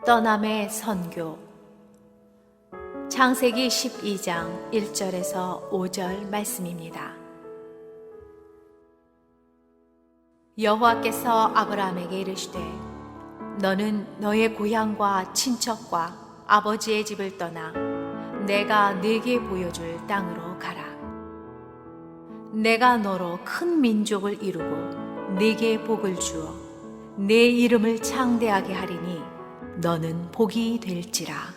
떠남의 선교. 창세기 12장 1절에서 5절 말씀입니다. 여호와께서 아브라함에게 이르시되 너는 너의 고향과 친척과 아버지의 집을 떠나 내가 네게 보여줄 땅으로 가라. 내가 너로 큰 민족을 이루고 네게 복을 주어 네 이름을 창대하게 하리니 너는 복이 될지라.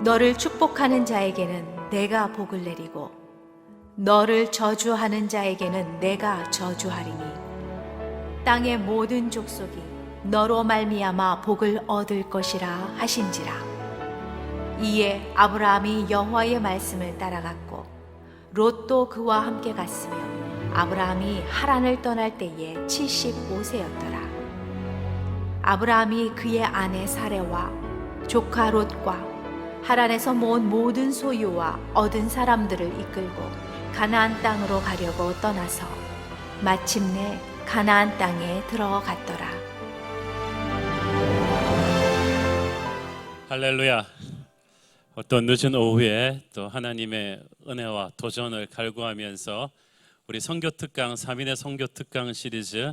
너를 축복하는 자에게는 내가 복을 내리고 너를 저주하는 자에게는 내가 저주하리니 땅의 모든 족속이 너로 말미암아 복을 얻을 것이라 하신지라. 이에 아브라함이 여호와의 말씀을 따라갔고 롯도 그와 함께 갔으며 아브라함이 하란을 떠날 때에 75세였더라. 아브라함이 그의 아내 사레와 조카 롯과 하란에서 모은 모든 소유와 얻은 사람들을 이끌고 가나안 땅으로 가려고 떠나서 마침내 가나안 땅에 들어갔더라. 할렐루야. 어떤 늦은 오후에 또 하나님의 은혜와 도전을 갈구하면서 우리 선교 특강 3인의 선교 특강 시리즈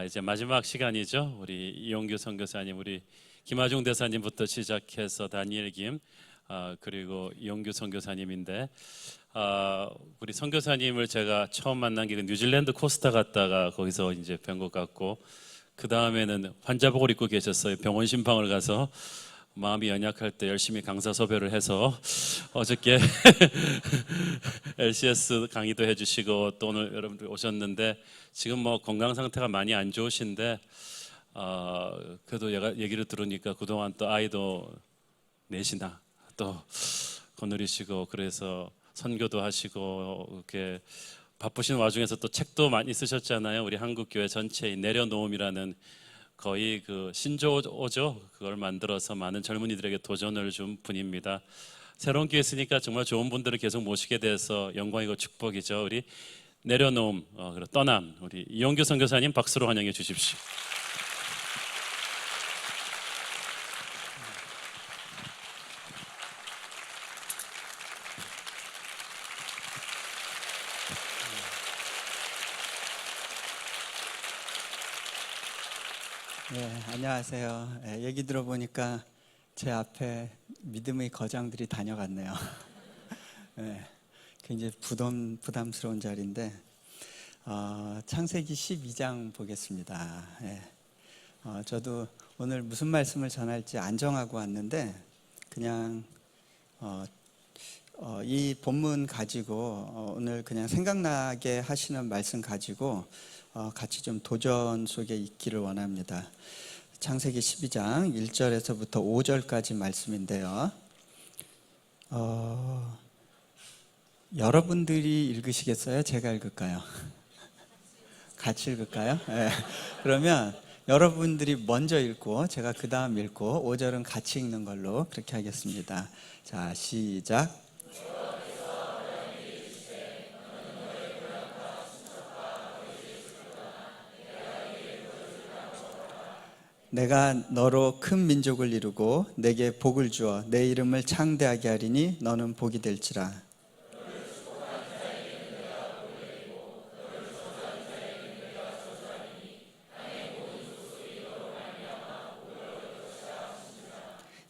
이제 마지막 시간이죠. 우리 이용규 선교사님, 우리 김하중 대사님부터 시작해서 다니엘 김 그리고 이용규 선교사님인데 우리 선교사님을 제가 처음 만난 게 뉴질랜드 코스타 갔다가 거기서 이제 뵌 것 같고 그 다음에는 환자복을 입고 계셨어요. 병원 신방을 가서 마음이 연약할 때 열심히 강사 섭외를 해서 어저께 LCS 강의도 해주시고 또 오늘 여러분들 오셨는데 지금 뭐 건강 상태가 많이 안 좋으신데 그래도 얘기를 들으니까 그동안 또 아이도 넷이나 또 거느리시고 그래서 선교도 하시고 이렇게 바쁘신 와중에서 또 책도 많이 쓰셨잖아요. 우리 한국교회 전체의 내려놓음이라는 거의 그 신조어죠. 그걸 만들어서 많은 젊은이들에게 도전을 준 분입니다. 새로운 기회 있으니까 정말 좋은 분들을 계속 모시게 돼서 영광이고 축복이죠. 우리 내려놓음, 그리고 떠남, 우리 이용규 선교사님 박수로 환영해 주십시오. 네, 안녕하세요. 얘기 들어보니까 제 앞에 믿음의 거장들이 다녀갔네요. 네, 굉장히 부담스러운 자리인데 창세기 12장 보겠습니다. 저도 오늘 무슨 말씀을 전할지 안 정하고 왔는데 그냥 이 본문 가지고 오늘 그냥 생각나게 하시는 말씀 가지고 같이 좀 도전 속에 있기를 원합니다. 창세기 12장 1절에서부터 5절까지 말씀인데요. 여러분들이 읽으시겠어요? 제가 읽을까요? 같이 읽을까요? 네. 그러면 여러분들이 먼저 읽고 제가 그 다음 읽고 5절은 같이 읽는 걸로 그렇게 하겠습니다. 자, 시작. 내가 너로 큰 민족을 이루고 내게 복을 주어 내 이름을 창대하게 하리니 너는 복이 될지라.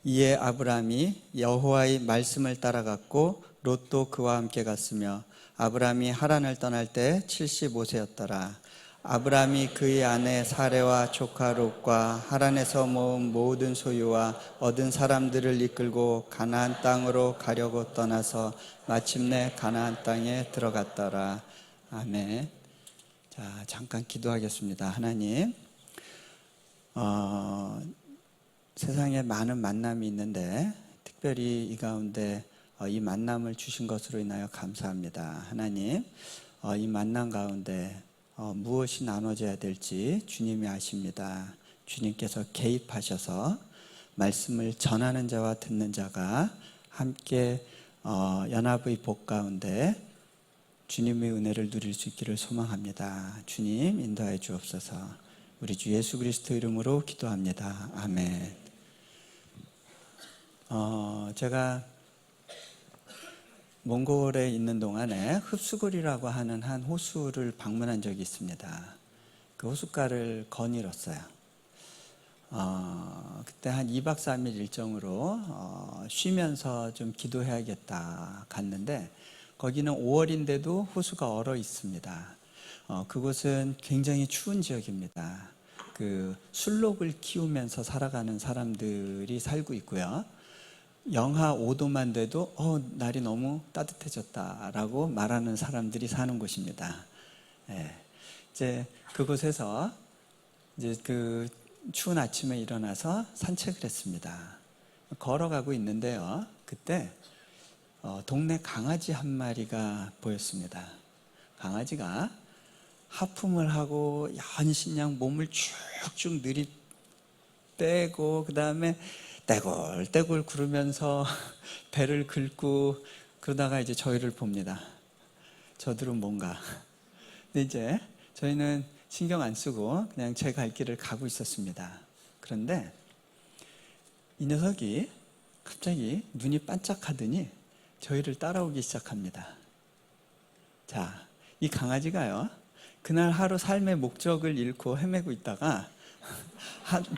이에 아브라함이 여호와의 말씀을 따라갔고 롯도 그와 함께 갔으며 아브라함이 하란을 떠날 때 75세였더라. 아브라함이 그의 아내 사레와 조카 롯과 하란에서 모은 모든 소유와 얻은 사람들을 이끌고 가나안 땅으로 가려고 떠나서 마침내 가나안 땅에 들어갔더라. 아멘. 자, 잠깐 기도하겠습니다. 하나님, 세상에 많은 만남이 있는데 특별히 이 가운데 이 만남을 주신 것으로 인하여 감사합니다. 하나님, 이 만남 가운데 무엇이 나눠져야 될지 주님이 아십니다. 주님께서 개입하셔서 말씀을 전하는 자와 듣는 자가 함께 연합의 복 가운데 주님의 은혜를 누릴 수 있기를 소망합니다. 주님 인도하여 주옵소서. 우리 주 예수 그리스도 이름으로 기도합니다. 아멘. 제가 몽골에 있는 동안에 흡수굴이라고 하는 한 호수를 방문한 적이 있습니다. 그 호숫가를 거닐었어요. 그때 한 2박 3일 일정으로 쉬면서 좀 기도해야겠다 갔는데 거기는 5월인데도 호수가 얼어 있습니다. 그곳은 굉장히 추운 지역입니다. 그 술록을 키우면서 살아가는 사람들이 살고 있고요. 영하 5도만 돼도 날이 너무 따뜻해졌다라고 말하는 사람들이 사는 곳입니다. 이제 그곳에서 이제 그 추운 아침에 일어나서 산책을 했습니다. 걸어가고 있는데요. 그때 동네 강아지 한 마리가 보였습니다. 강아지가 하품을 하고 연신냥 몸을 쭉쭉 느릿빼고 그 다음에 떼굴떼굴 구르면서 배를 긁고 그러다가 이제 저희를 봅니다. 저들은 뭔가. 근데 이제 저희는 신경 안 쓰고 그냥 제 갈 길을 가고 있었습니다. 그런데 이 녀석이 갑자기 눈이 반짝하더니 저희를 따라오기 시작합니다. 자, 이 강아지가요, 그날 하루 삶의 목적을 잃고 헤매고 있다가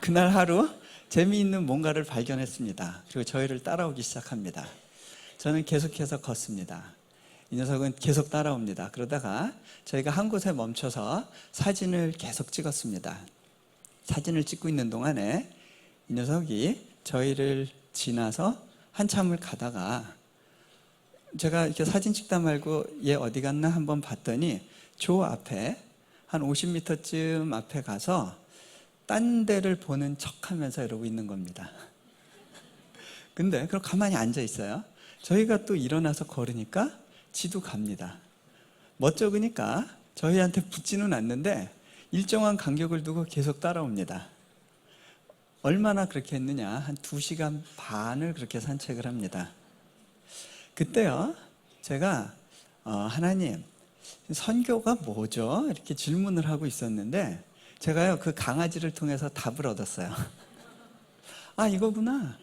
그날 하루 재미있는 뭔가를 발견했습니다. 그리고 저희를 따라오기 시작합니다. 저는 계속해서 걷습니다. 이 녀석은 계속 따라옵니다. 그러다가 저희가 한 곳에 멈춰서 사진을 계속 찍었습니다. 사진을 찍고 있는 동안에 이 녀석이 저희를 지나서 한참을 가다가 제가 이렇게 사진 찍다 말고 얘 어디 갔나 한번 봤더니 저 앞에 한 50m쯤 앞에 가서 딴 데를 보는 척하면서 이러고 있는 겁니다. 근데 그럼 가만히 앉아 있어요. 저희가 또 일어나서 걸으니까 지도 갑니다. 멋쩍으니까 저희한테 붙지는 않는데 일정한 간격을 두고 계속 따라옵니다. 얼마나 그렇게 했느냐? 한 2시간 반을 그렇게 산책을 합니다. 그때요, 제가 하나님, 선교가 뭐죠? 이렇게 질문을 하고 있었는데 제가요, 그 강아지를 통해서 답을 얻었어요. 아, 이거구나.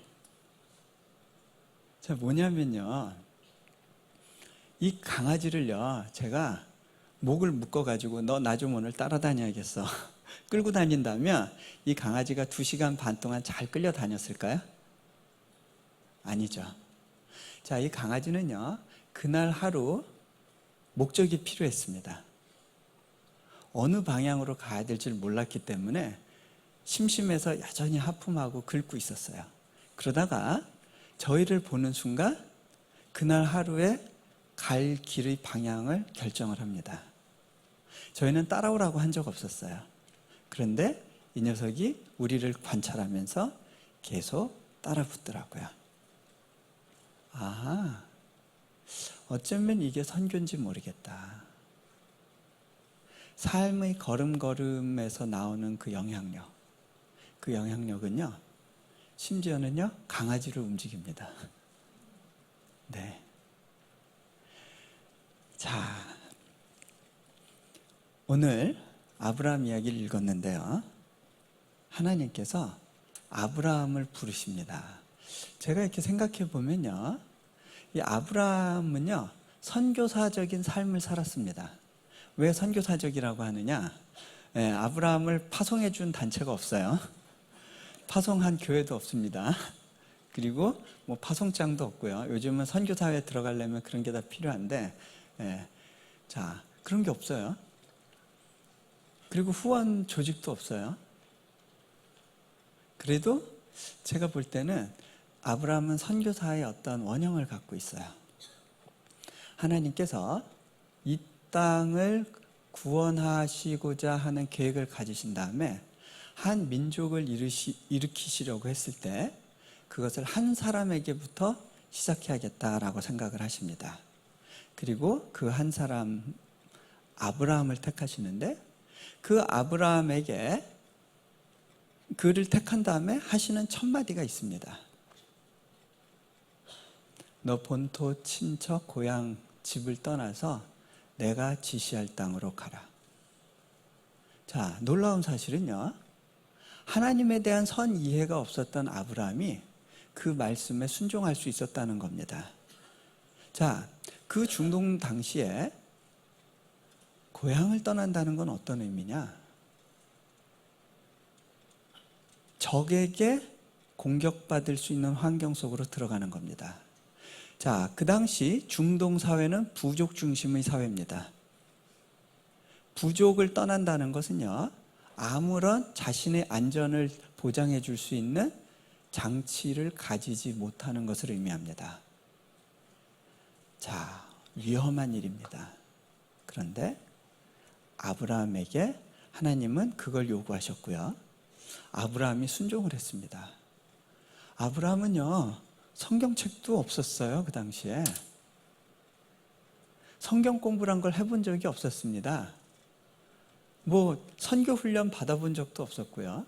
자, 뭐냐면요, 이 강아지를요, 제가 목을 묶어가지고 너 나 좀 오늘 따라다녀야겠어. 끌고 다닌다면 이 강아지가 2시간 반 동안 잘 끌려다녔을까요? 아니죠. 자, 이 강아지는요, 그날 하루 목적이 필요했습니다. 어느 방향으로 가야 될지 몰랐기 때문에 심심해서 여전히 하품하고 긁고 있었어요. 그러다가 저희를 보는 순간 그날 하루에 갈 길의 방향을 결정을 합니다. 저희는 따라오라고 한 적 없었어요. 그런데 이 녀석이 우리를 관찰하면서 계속 따라붙더라고요. 아, 어쩌면 이게 선교인지 모르겠다. 삶의 걸음걸음에서 나오는 그 영향력은요, 심지어는요, 강아지를 움직입니다. 네. 자, 오늘 아브라함 이야기를 읽었는데요, 하나님께서 아브라함을 부르십니다. 제가 이렇게 생각해 보면요, 이 아브라함은요, 선교사적인 삶을 살았습니다. 왜 선교사적이라고 하느냐? 아브라함을 파송해 준 단체가 없어요. 파송한 교회도 없습니다. 그리고 뭐 파송장도 없고요. 요즘은 선교사회에 들어가려면 그런 게 다 필요한데, 자, 그런 게 없어요. 그리고 후원 조직도 없어요. 그래도 제가 볼 때는 아브라함은 선교사의 어떤 원형을 갖고 있어요. 하나님께서 이 땅을 구원하시고자 하는 계획을 가지신 다음에 한 민족을 일으키시려고 했을 때 그것을 한 사람에게부터 시작해야겠다라고 생각을 하십니다. 그리고 그 한 사람 아브라함을 택하시는데 그 아브라함에게 그를 택한 다음에 하시는 첫 마디가 있습니다. 너 본토, 친척, 고향, 집을 떠나서 내가 지시할 땅으로 가라. 자, 놀라운 사실은요, 하나님에 대한 선 이해가 없었던 아브라함이 그 말씀에 순종할 수 있었다는 겁니다. 자, 그 중동 당시에 고향을 떠난다는 건 어떤 의미냐? 적에게 공격받을 수 있는 환경 속으로 들어가는 겁니다. 자, 그 당시 중동 사회는 부족 중심의 사회입니다. 부족을 떠난다는 것은요, 아무런 자신의 안전을 보장해 줄 수 있는 장치를 가지지 못하는 것을 의미합니다. 자, 위험한 일입니다. 그런데 아브라함에게 하나님은 그걸 요구하셨고요. 아브라함이 순종을 했습니다. 아브라함은요, 성경책도 없었어요, 그 당시에. 성경 공부란 걸 해본 적이 없었습니다. 뭐 선교 훈련 받아본 적도 없었고요.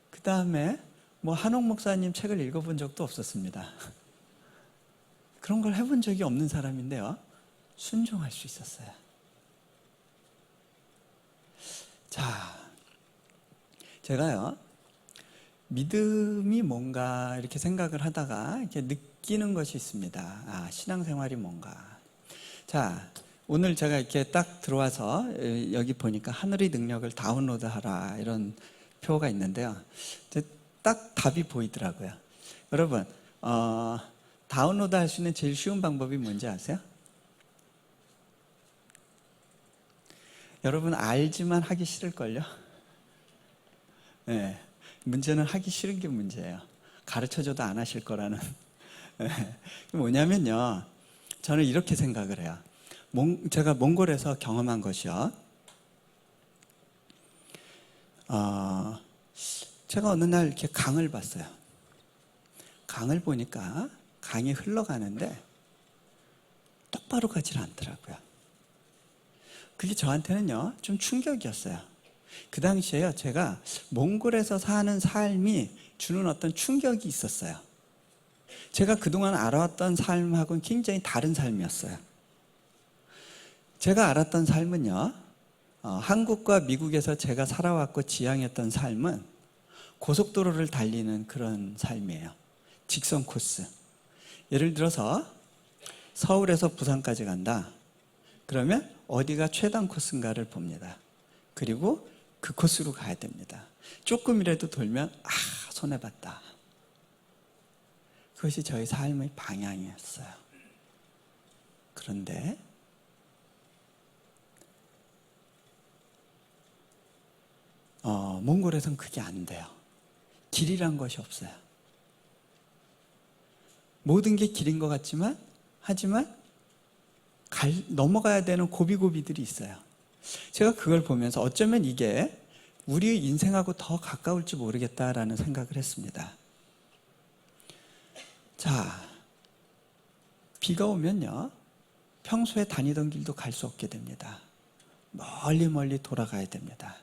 그 다음에 뭐 한옥 목사님 책을 읽어본 적도 없었습니다. 그런 걸 해본 적이 없는 사람인데요, 순종할 수 있었어요. 자, 제가요, 믿음이 뭔가 이렇게 생각을 하다가 이렇게 느끼는 것이 있습니다. 아, 신앙생활이 뭔가. 자, 오늘 제가 이렇게 딱 들어와서 여기 보니까 하늘의 능력을 다운로드하라 이런 표가 있는데요. 딱 답이 보이더라고요. 여러분, 다운로드 할 수 있는 제일 쉬운 방법이 뭔지 아세요? 여러분 알지만 하기 싫을걸요? 네, 문제는 하기 싫은 게 문제예요. 가르쳐줘도 안 하실 거라는. 뭐냐면요, 저는 이렇게 생각을 해요. 제가 몽골에서 경험한 것이요, 제가 어느 날 이렇게 강을 봤어요. 강을 보니까 강이 흘러가는데 똑바로 가질 않더라고요. 그게 저한테는요, 좀 충격이었어요. 그 당시에요, 제가 몽골에서 사는 삶이 주는 어떤 충격이 있었어요. 제가 그동안 알아왔던 삶하고는 굉장히 다른 삶이었어요. 제가 알았던 삶은요, 한국과 미국에서 제가 살아왔고 지향했던 삶은 고속도로를 달리는 그런 삶이에요. 직선 코스. 예를 들어서 서울에서 부산까지 간다. 그러면 어디가 최단 코스인가를 봅니다. 그리고 그 코스로 가야 됩니다. 조금이라도 돌면 손해봤다. 그것이 저희 삶의 방향이었어요. 그런데 몽골에선 그게 안 돼요. 길이란 것이 없어요. 모든 게 길인 것 같지만, 하지만 넘어가야 되는 고비고비들이 있어요. 제가 그걸 보면서 어쩌면 이게 우리의 인생하고 더 가까울지 모르겠다라는 생각을 했습니다. 자, 비가 오면요, 평소에 다니던 길도 갈 수 없게 됩니다. 멀리 멀리 돌아가야 됩니다.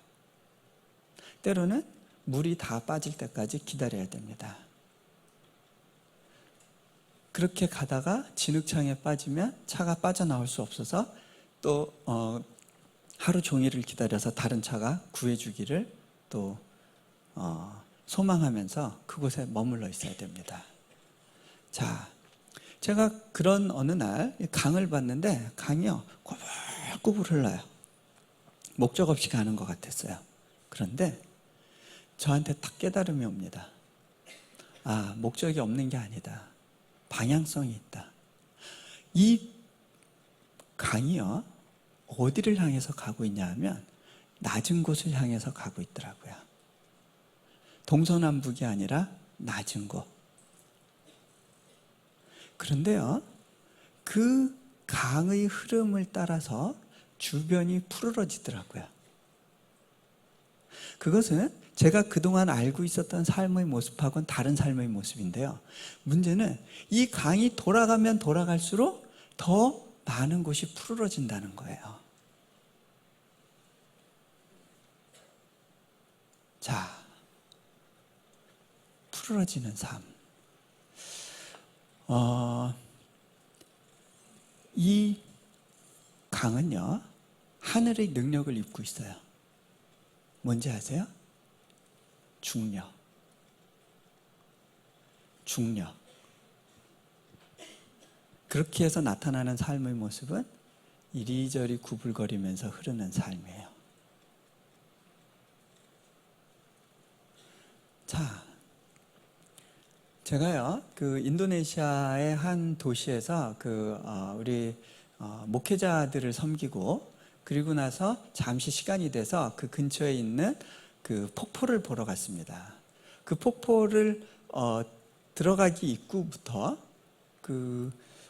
때로는 물이 다 빠질 때까지 기다려야 됩니다. 그렇게 가다가 진흙창에 빠지면 차가 빠져나올 수 없어서 또 하루 종일을 기다려서 다른 차가 구해주기를 또 소망하면서 그곳에 머물러 있어야 됩니다. 자, 제가 그런 어느 날 강을 봤는데 강이요, 꼬불꼬불 흘러요. 목적 없이 가는 것 같았어요. 그런데 저한테 딱 깨달음이 옵니다. 아, 목적이 없는 게 아니다. 방향성이 있다. 이 강이요, 어디를 향해서 가고 있냐 하면 낮은 곳을 향해서 가고 있더라고요. 동서남북이 아니라 낮은 곳. 그런데요, 그 강의 흐름을 따라서 주변이 푸르러지더라고요. 그것은 제가 그동안 알고 있었던 삶의 모습하고는 다른 삶의 모습인데요, 문제는 이 강이 돌아가면 돌아갈수록 더 많은 곳이 푸르러진다는 거예요. 자, 푸르러지는 삶. 이 강은요, 하늘의 능력을 입고 있어요. 뭔지 아세요? 중력. 중력. 그렇게 해서 나타나는 삶의 모습은 이리저리 구불거리면서 흐르는 삶이에요. 자, 제가요, 그 인도네시아의 한 도시에서 우리 목회자들을 섬기고, 그리고 나서 잠시 시간이 돼서 그 근처에 있는 그 폭포를 보러 갔습니다. 그 폭포를 들어가기 입구부터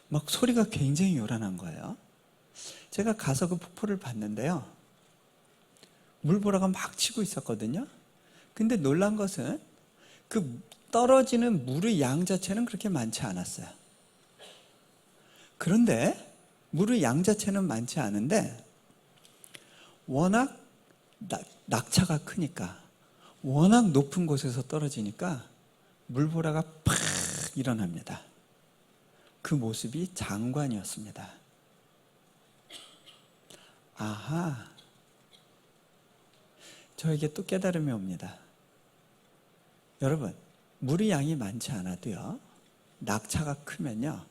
막 소리가 굉장히 요란한 거예요. 제가 가서 그 폭포를 봤는데요, 물보라가 막 치고 있었거든요. 근데 놀란 것은 그 떨어지는 물의 양 자체는 그렇게 많지 않았어요. 그런데 물의 양 자체는 많지 않은데 워낙 낙차가 크니까, 워낙 높은 곳에서 떨어지니까 물보라가 팍 일어납니다. 그 모습이 장관이었습니다. 아하, 저에게 또 깨달음이 옵니다. 여러분, 물의 양이 많지 않아도요, 낙차가 크면요,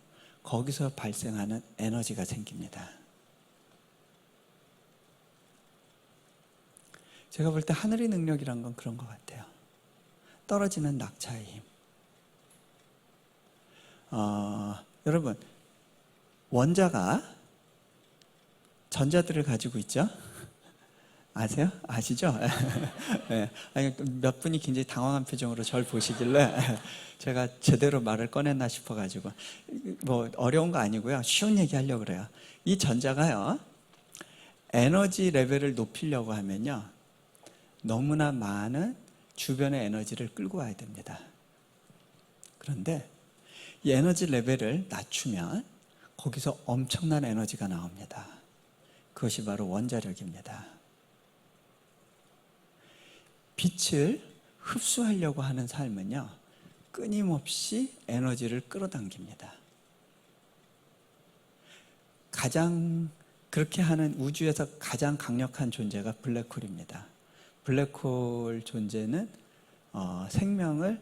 거기서 발생하는 에너지가 생깁니다. 제가 볼 때 하늘의 능력이란 건 그런 것 같아요. 떨어지는 낙차의 힘. 여러분, 원자가 전자들을 가지고 있죠? 아세요? 아시죠? 네. 아니, 몇 분이 굉장히 당황한 표정으로 저를 보시길래 제가 제대로 말을 꺼냈나 싶어가지고, 뭐 어려운 거 아니고요, 쉬운 얘기 하려고 그래요. 이 전자가요, 에너지 레벨을 높이려고 하면요, 너무나 많은 주변의 에너지를 끌고 와야 됩니다. 그런데 이 에너지 레벨을 낮추면 거기서 엄청난 에너지가 나옵니다. 그것이 바로 원자력입니다. 빛을 흡수하려고 하는 삶은요, 끊임없이 에너지를 끌어당깁니다. 가장 그렇게 하는 우주에서 가장 강력한 존재가 블랙홀입니다. 블랙홀 존재는 생명을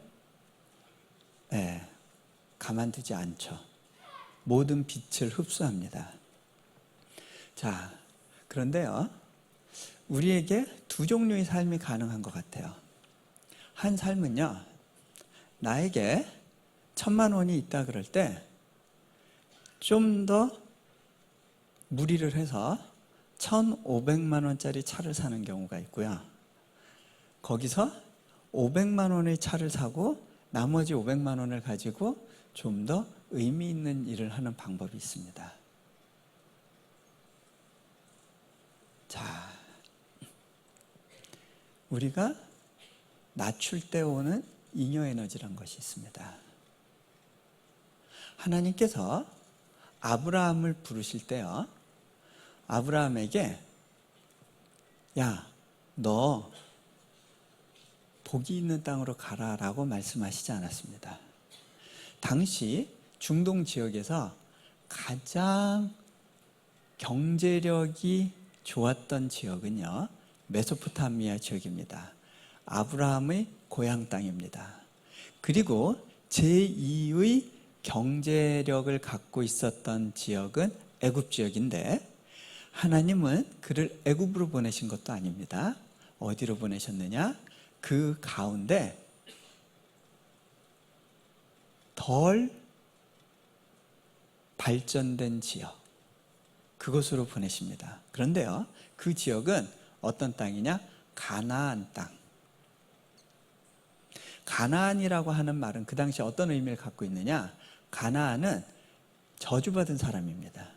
가만두지 않죠. 모든 빛을 흡수합니다. 자, 그런데요, 우리에게 두 종류의 삶이 가능한 것 같아요. 한 삶은요, 나에게 1,000만 원이 있다 그럴 때 좀 더 무리를 해서 1,500만 원짜리 차를 사는 경우가 있고요. 거기서 500만 원의 차를 사고 나머지 500만 원을 가지고 좀 더 의미 있는 일을 하는 방법이 있습니다. 자, 우리가 낮출 때 오는 잉여 에너지란 것이 있습니다. 하나님께서 아브라함을 부르실 때요, 아브라함에게 야, 너 복이 있는 땅으로 가라라고 말씀하시지 않았습니다. 당시 중동 지역에서 가장 경제력이 좋았던 지역은요, 메소포타미아 지역입니다. 아브라함의 고향 땅입니다. 그리고 제2의 경제력을 갖고 있었던 지역은 애굽 지역인데, 하나님은 그를 애굽으로 보내신 것도 아닙니다. 어디로 보내셨느냐? 그 가운데 덜 발전된 지역, 그곳으로 보내십니다. 그런데요, 그 지역은 어떤 땅이냐? 가나안 땅. 가나안이라고 하는 말은 그 당시 어떤 의미를 갖고 있느냐? 가나안은 저주받은 사람입니다.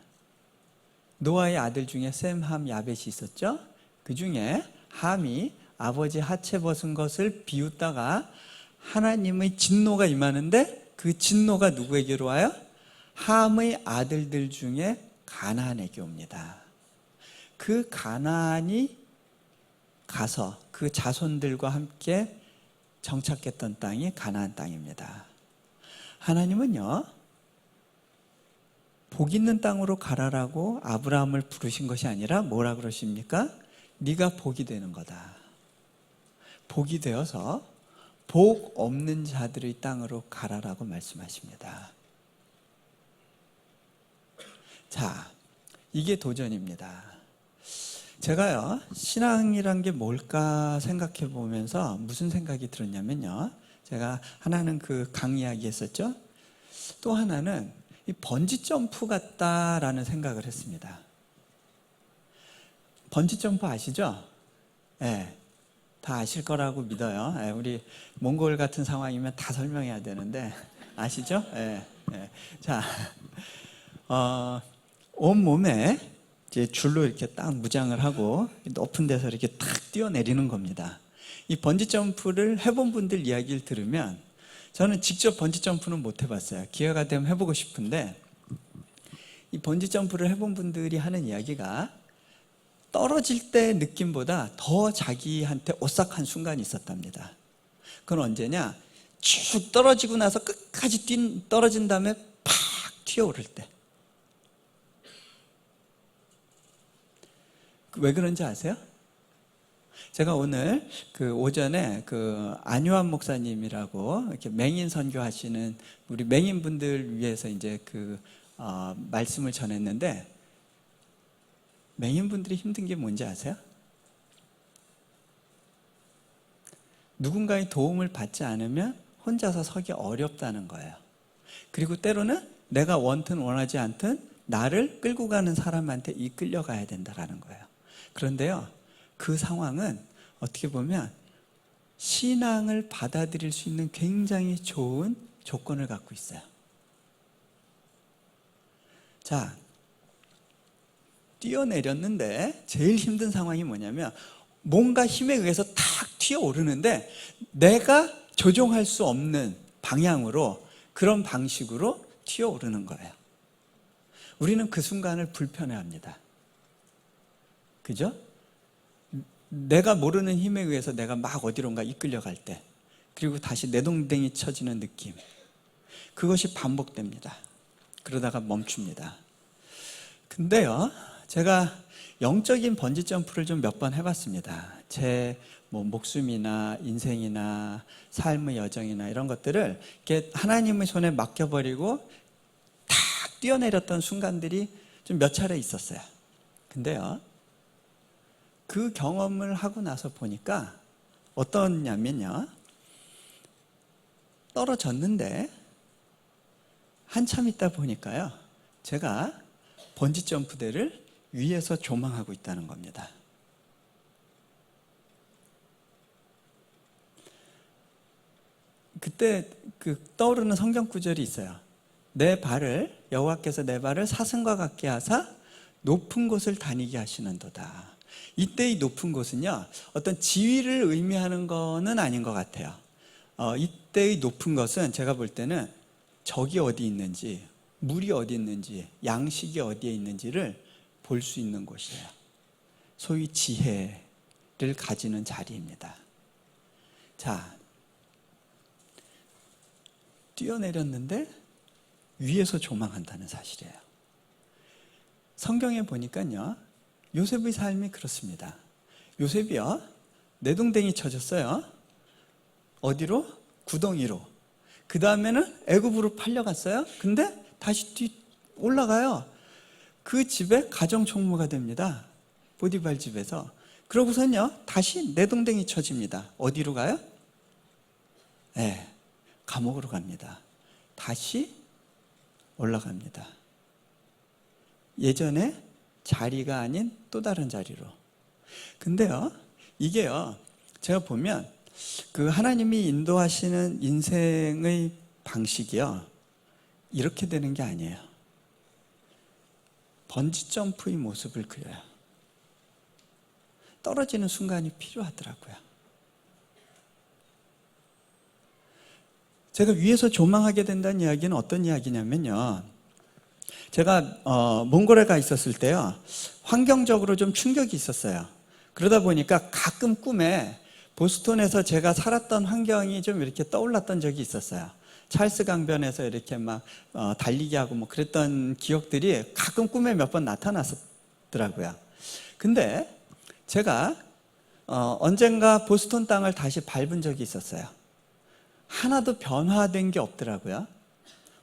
노아의 아들 중에 셈, 함, 야벳이 있었죠? 그 중에 함이 아버지 하체 벗은 것을 비웃다가 하나님의 진노가 임하는데, 그 진노가 누구에게로 와요? 함의 아들들 중에 가나안에게 옵니다. 그 가나안이 가서 그 자손들과 함께 정착했던 땅이 가나안 땅입니다. 하나님은요, 복 있는 땅으로 가라라고 아브라함을 부르신 것이 아니라 뭐라 그러십니까? 네가 복이 되는 거다. 복이 되어서 복 없는 자들의 땅으로 가라라고 말씀하십니다. 자, 이게 도전입니다. 제가요, 신앙이란 게 뭘까 생각해 보면서 무슨 생각이 들었냐면요, 제가 하나는 그 강이야기 했었죠. 또 하나는 이 번지 점프 같다라는 생각을 했습니다. 번지 점프 아시죠? 네, 다 아실 거라고 믿어요. 네, 우리 몽골 같은 상황이면 다 설명해야 되는데 아시죠? 네, 네. 자, 온 몸에 이제 줄로 이렇게 딱 무장을 하고 높은 데서 이렇게 탁 뛰어내리는 겁니다. 이 번지 점프를 해본 분들 이야기를 들으면, 저는 직접 번지 점프는 못 해봤어요. 기회가 되면 해보고 싶은데, 이 번지 점프를 해본 분들이 하는 이야기가 떨어질 때 느낌보다 더 자기한테 오싹한 순간이 있었답니다. 그건 언제냐? 쭉 떨어지고 나서 끝까지 떨어진 다음에 팍 튀어오를 때. 왜 그런지 아세요? 제가 오늘 그 오전에 그 안유한 목사님이라고 이렇게 맹인 선교하시는 우리 맹인 분들 위해서 이제 그 말씀을 전했는데, 맹인 분들이 힘든 게 뭔지 아세요? 누군가의 도움을 받지 않으면 혼자서 서기 어렵다는 거예요. 그리고 때로는 내가 원든 원하지 않든 나를 끌고 가는 사람한테 이끌려 가야 된다는 거예요. 그런데요, 그 상황은 어떻게 보면 신앙을 받아들일 수 있는 굉장히 좋은 조건을 갖고 있어요. 자, 뛰어내렸는데 제일 힘든 상황이 뭐냐면, 뭔가 힘에 의해서 탁 튀어오르는데 내가 조종할 수 없는 방향으로, 그런 방식으로 튀어오르는 거예요. 우리는 그 순간을 불편해합니다. 그죠? 내가 모르는 힘에 의해서 내가 막 어디론가 이끌려갈 때, 그리고 다시 내동댕이 쳐지는 느낌, 그것이 반복됩니다. 그러다가 멈춥니다. 근데요, 제가 영적인 번지 점프를 좀 몇 번 해봤습니다. 제 목숨이나 인생이나 삶의 여정이나 이런 것들을 이렇게 하나님의 손에 맡겨버리고 탁 뛰어내렸던 순간들이 좀 몇 차례 있었어요. 근데요, 그 경험을 하고 나서 보니까 어떠냐면요, 떨어졌는데 한참 있다 보니까요, 제가 번지 점프대를 위에서 조망하고 있다는 겁니다. 그때 그 떠오르는 성경 구절이 있어요. 여호와께서 내 발을 사슴과 같게 하사 높은 곳을 다니게 하시는도다. 이때의 높은 곳은요, 어떤 지위를 의미하는 거는 아닌 것 같아요. 이때의 높은 것은 제가 볼 때는 적이 어디 있는지, 물이 어디 있는지, 양식이 어디에 있는지를 볼 수 있는 곳이에요. 소위 지혜를 가지는 자리입니다. 자, 뛰어내렸는데 위에서 조망한다는 사실이에요. 성경에 보니까요, 요셉의 삶이 그렇습니다. 요셉이요, 내동댕이 쳐졌어요. 어디로? 구덩이로. 그 다음에는 애굽으로 팔려갔어요. 근데 다시 올라가요. 그 집에 가정총무가 됩니다. 보디발 집에서. 그러고선요, 다시 내동댕이 쳐집니다. 어디로 가요? 네, 감옥으로 갑니다. 다시 올라갑니다. 예전에 자리가 아닌 또 다른 자리로. 근데요, 이게요, 제가 보면 그 하나님이 인도하시는 인생의 방식이요, 이렇게 되는 게 아니에요. 번지 점프의 모습을 그려요. 떨어지는 순간이 필요하더라고요. 제가 위에서 조망하게 된다는 이야기는 어떤 이야기냐면요, 제가 몽골에 가 있었을 때요, 환경적으로 좀 충격이 있었어요. 그러다 보니까 가끔 꿈에 보스턴에서 제가 살았던 환경이 좀 이렇게 떠올랐던 적이 있었어요. 찰스 강변에서 이렇게 막 달리기 하고 뭐 그랬던 기억들이 가끔 꿈에 몇 번 나타났더라고요. 근데 제가 언젠가 보스턴 땅을 다시 밟은 적이 있었어요. 하나도 변화된 게 없더라고요.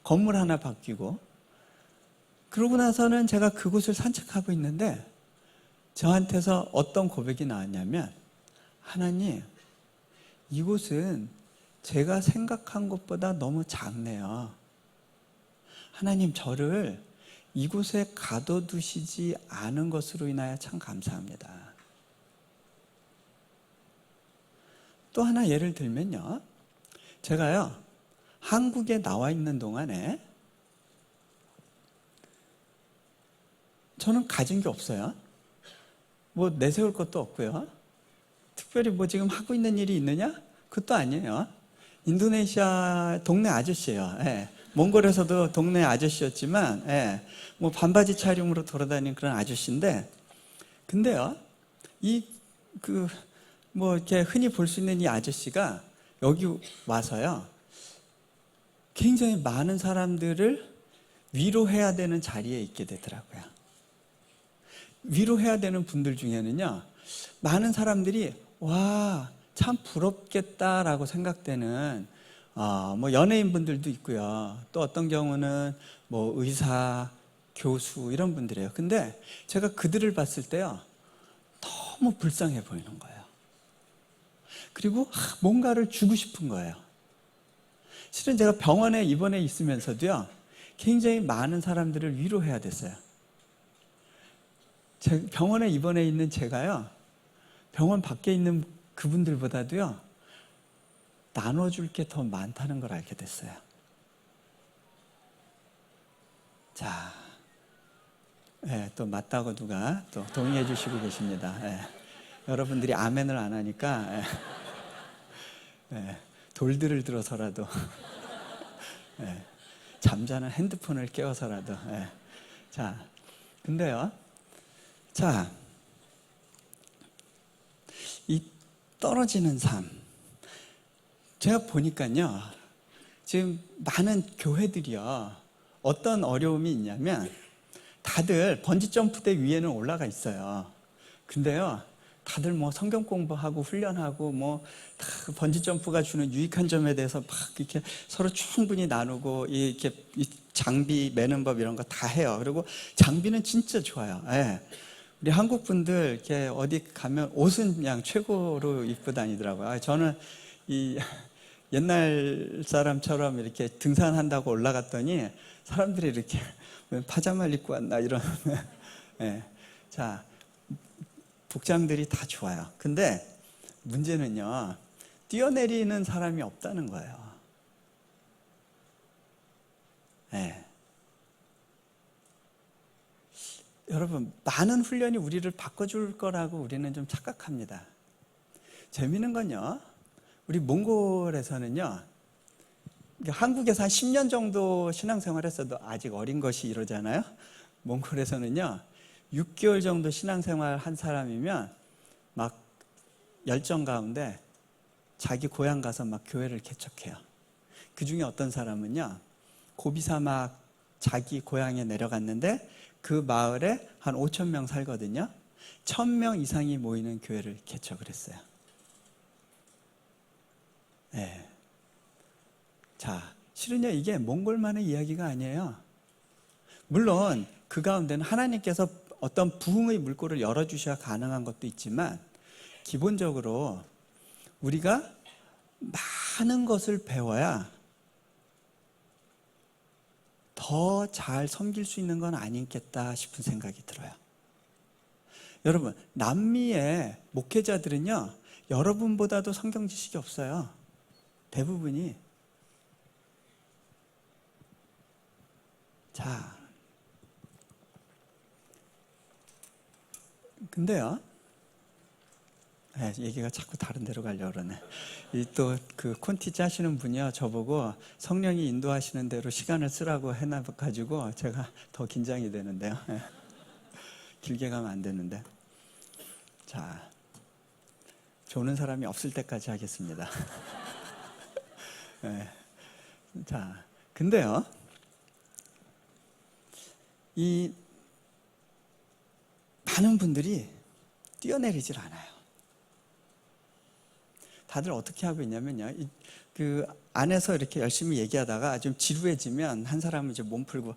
건물 하나 바뀌고. 그러고 나서는 제가 그곳을 산책하고 있는데 저한테서 어떤 고백이 나왔냐면, 하나님, 이곳은 제가 생각한 것보다 너무 작네요. 하나님, 저를 이곳에 가둬두시지 않은 것으로 인하여 참 감사합니다. 또 하나 예를 들면요, 제가요 한국에 나와 있는 동안에 저는 가진 게 없어요. 뭐 내세울 것도 없고요. 특별히 뭐 지금 하고 있는 일이 있느냐? 그것도 아니에요. 인도네시아 동네 아저씨예요. 예. 몽골에서도 동네 아저씨였지만, 예. 뭐 반바지 차림으로 돌아다니는 그런 아저씨인데, 근데요, 뭐 이렇게 흔히 볼 수 있는 이 아저씨가 여기 와서요, 굉장히 많은 사람들을 위로해야 되는 자리에 있게 되더라고요. 위로해야 되는 분들 중에는요, 많은 사람들이 와, 참 부럽겠다라고 생각되는 뭐 연예인 분들도 있고요. 또 어떤 경우는 뭐 의사, 교수 이런 분들이에요. 근데 제가 그들을 봤을 때요, 너무 불쌍해 보이는 거예요. 그리고 뭔가를 주고 싶은 거예요. 실은 제가 병원에 입원해 있으면서도요, 굉장히 많은 사람들을 위로해야 됐어요. 병원에 입원해 있는 제가요, 병원 밖에 있는 그분들보다도요, 나눠줄 게 더 많다는 걸 알게 됐어요. 자, 네, 또 맞다고 누가 또 동의해 주시고 계십니다. 네. 여러분들이 아멘을 안 하니까, 네. 네. 돌들을 들어서라도, 네. 잠자는 핸드폰을 깨워서라도. 네. 자, 근데요, 자, 이 떨어지는 삶, 제가 보니까요, 지금 많은 교회들이요, 어떤 어려움이 있냐면, 다들 번지점프대 위에는 올라가 있어요. 근데요, 다들 뭐 성경 공부하고 훈련하고 뭐 번지점프가 주는 유익한 점에 대해서 막 이렇게 서로 충분히 나누고 이렇게 장비 매는 법 이런 거 다 해요. 그리고 장비는 진짜 좋아요. 예. 우리 한국 분들 이렇게 어디 가면 옷은 그냥 최고로 입고 다니더라고요. 저는 이 옛날 사람처럼 이렇게 등산한다고 올라갔더니 사람들이 이렇게 파자마를 입고 왔나 이런. 예. 자, 복장들이 다 좋아요. 근데 문제는요, 뛰어내리는 사람이 없다는 거예요. 예. 여러분, 많은 훈련이 우리를 바꿔줄 거라고 우리는 좀 착각합니다. 재미있는 건요, 우리 몽골에서는요, 한국에서 한 10년 정도 신앙생활 했어도 아직 어린 것이 이러잖아요. 몽골에서는요, 6개월 정도 신앙생활 한 사람이면 막 열정 가운데 자기 고향 가서 막 교회를 개척해요. 그 중에 어떤 사람은요, 고비사막 자기 고향에 내려갔는데 그 마을에 한 5,000명 살거든요. 1,000명 이상이 모이는 교회를 개척을 했어요. 네. 자, 실은요, 이게 몽골만의 이야기가 아니에요. 물론 그 가운데는 하나님께서 어떤 부흥의 물꼬를 열어주셔야 가능한 것도 있지만, 기본적으로 우리가 많은 것을 배워야 더 잘 섬길 수 있는 건 아니겠다 싶은 생각이 들어요. 여러분, 남미의 목회자들은요, 여러분보다도 성경 지식이 없어요. 대부분이. 자, 근데요, 얘기가 자꾸 다른 데로 가려고 그러네. 또 그 콘티지 하시는 분이요, 저보고 성령이 인도하시는 대로 시간을 쓰라고 해놔가지고 제가 더 긴장이 되는데요. 길게 가면 안 되는데. 자, 조는 사람이 없을 때까지 하겠습니다. 자, 근데요, 이 많은 분들이 뛰어내리질 않아요. 다들 어떻게 하고 있냐면요. 그 안에서 이렇게 열심히 얘기하다가 좀 지루해지면 한 사람은 이제 몸 풀고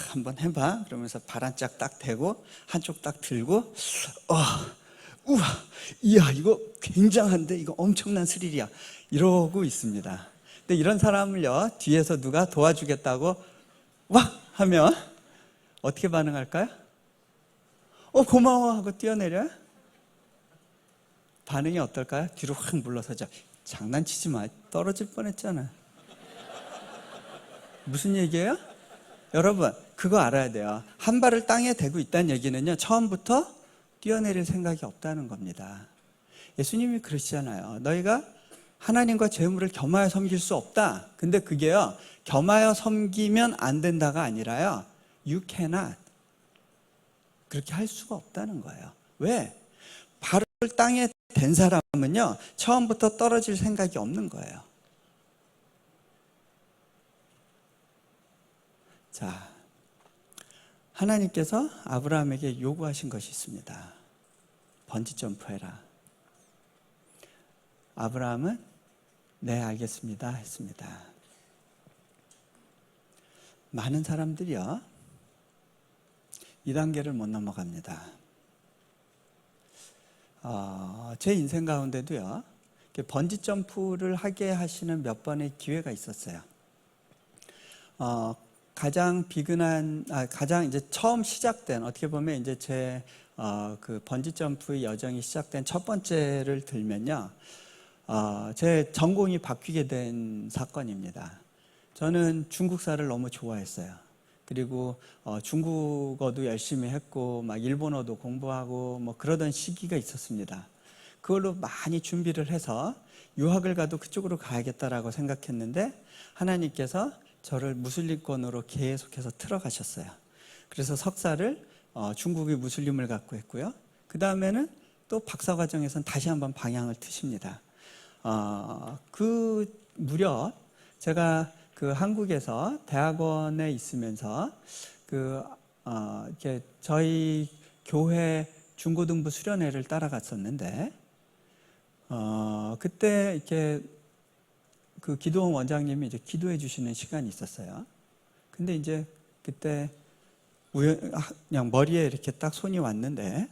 한번 해봐 그러면서 발 한 짝 딱 대고 한쪽 딱 들고 우와 이야 이거 굉장한데 이거 엄청난 스릴이야 이러고 있습니다. 근데 이런 사람을요 뒤에서 누가 도와주겠다고 와 하면 어떻게 반응할까요? 고마워 하고 뛰어내려. 반응이 어떨까요? 뒤로 확 물러서죠. 장난치지 마. 떨어질 뻔했잖아. 무슨 얘기예요? 여러분 그거 알아야 돼요. 한 발을 땅에 대고 있다는 얘기는요 처음부터 뛰어내릴 생각이 없다는 겁니다. 예수님이 그러시잖아요. 너희가 하나님과 재물을 겸하여 섬길 수 없다. 근데 그게요 겸하여 섬기면 안 된다가 아니라요 You cannot. 그렇게 할 수가 없다는 거예요. 왜? 발을 땅에 댄 사람은요 처음부터 떨어질 생각이 없는 거예요. 자, 하나님께서 아브라함에게 요구하신 것이 있습니다. 번지 점프해라. 아브라함은 네 알겠습니다 했습니다. 많은 사람들이요 이 단계를 못 넘어갑니다. 제 인생 가운데도요 번지 점프를 하게 하시는 몇 번의 기회가 있었어요. 가장 비근한, 가장 이제 처음 시작된, 어떻게 보면 이제 그 번지 점프의 여정이 시작된 첫 번째를 들면요. 제 전공이 바뀌게 된 사건입니다. 저는 중국사를 너무 좋아했어요. 그리고 중국어도 열심히 했고, 막 일본어도 공부하고, 뭐 그러던 시기가 있었습니다. 그걸로 많이 준비를 해서 유학을 가도 그쪽으로 가야겠다라고 생각했는데, 하나님께서 저를 무슬림권으로 계속해서 틀어가셨어요. 그래서 석사를 중국의 무슬림을 갖고 했고요. 그 다음에는 또 박사과정에서는 다시 한번 방향을 트십니다. 그 무렵 제가 그 한국에서 대학원에 있으면서 이렇게 저희 교회 중고등부 수련회를 따라갔었는데 그때 이렇게 그 기도원 원장님이 이제 기도해 주시는 시간이 있었어요. 근데 이제 그때 그냥 머리에 이렇게 딱 손이 왔는데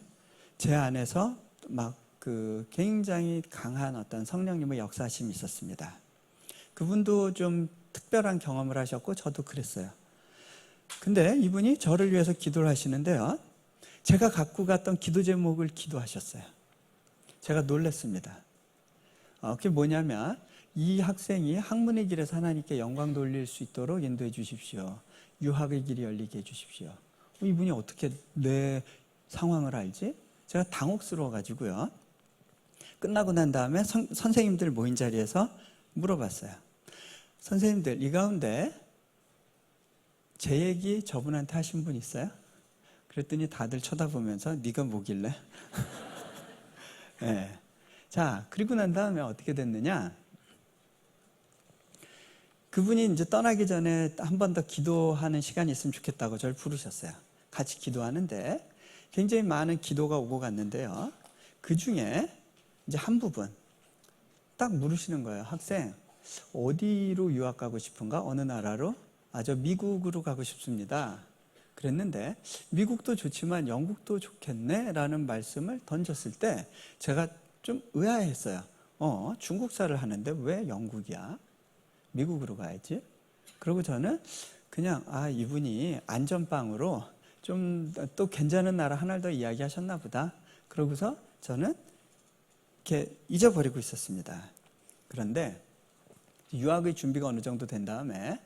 제 안에서 막 그 굉장히 강한 어떤 성령님의 역사심이 있었습니다. 그분도 좀 특별한 경험을 하셨고 저도 그랬어요. 근데 이분이 저를 위해서 기도를 하시는데요. 제가 갖고 갔던 기도 제목을 기도하셨어요. 제가 놀랐습니다. 그게 뭐냐면 이 학생이 학문의 길에서 하나님께 영광 돌릴 수 있도록 인도해 주십시오. 유학의 길이 열리게 해 주십시오. 이분이 어떻게 내 상황을 알지? 제가 당혹스러워가지고요. 끝나고 난 다음에 선생님들 모인 자리에서 물어봤어요. 선생님들 이 가운데 제 얘기 저분한테 하신 분 있어요? 그랬더니 다들 쳐다보면서 네가 뭐길래? 네. 자, 그리고 난 다음에 어떻게 됐느냐? 그분이 이제 떠나기 전에 한 번 더 기도하는 시간이 있으면 좋겠다고 저를 부르셨어요. 같이 기도하는데 굉장히 많은 기도가 오고 갔는데요. 그 중에 이제 한 부분 딱 물으시는 거예요. 학생, 어디로 유학 가고 싶은가? 어느 나라로? 저 미국으로 가고 싶습니다. 그랬는데 미국도 좋지만 영국도 좋겠네? 라는 말씀을 던졌을 때 제가 좀 의아했어요. 중국사를 하는데 왜 영국이야? 미국으로 가야지. 그리고 저는 그냥 이분이 안전빵으로 좀 또 괜찮은 나라 하나를 더 이야기하셨나 보다. 그러고서 저는 이렇게 잊어버리고 있었습니다. 그런데 유학의 준비가 어느 정도 된 다음에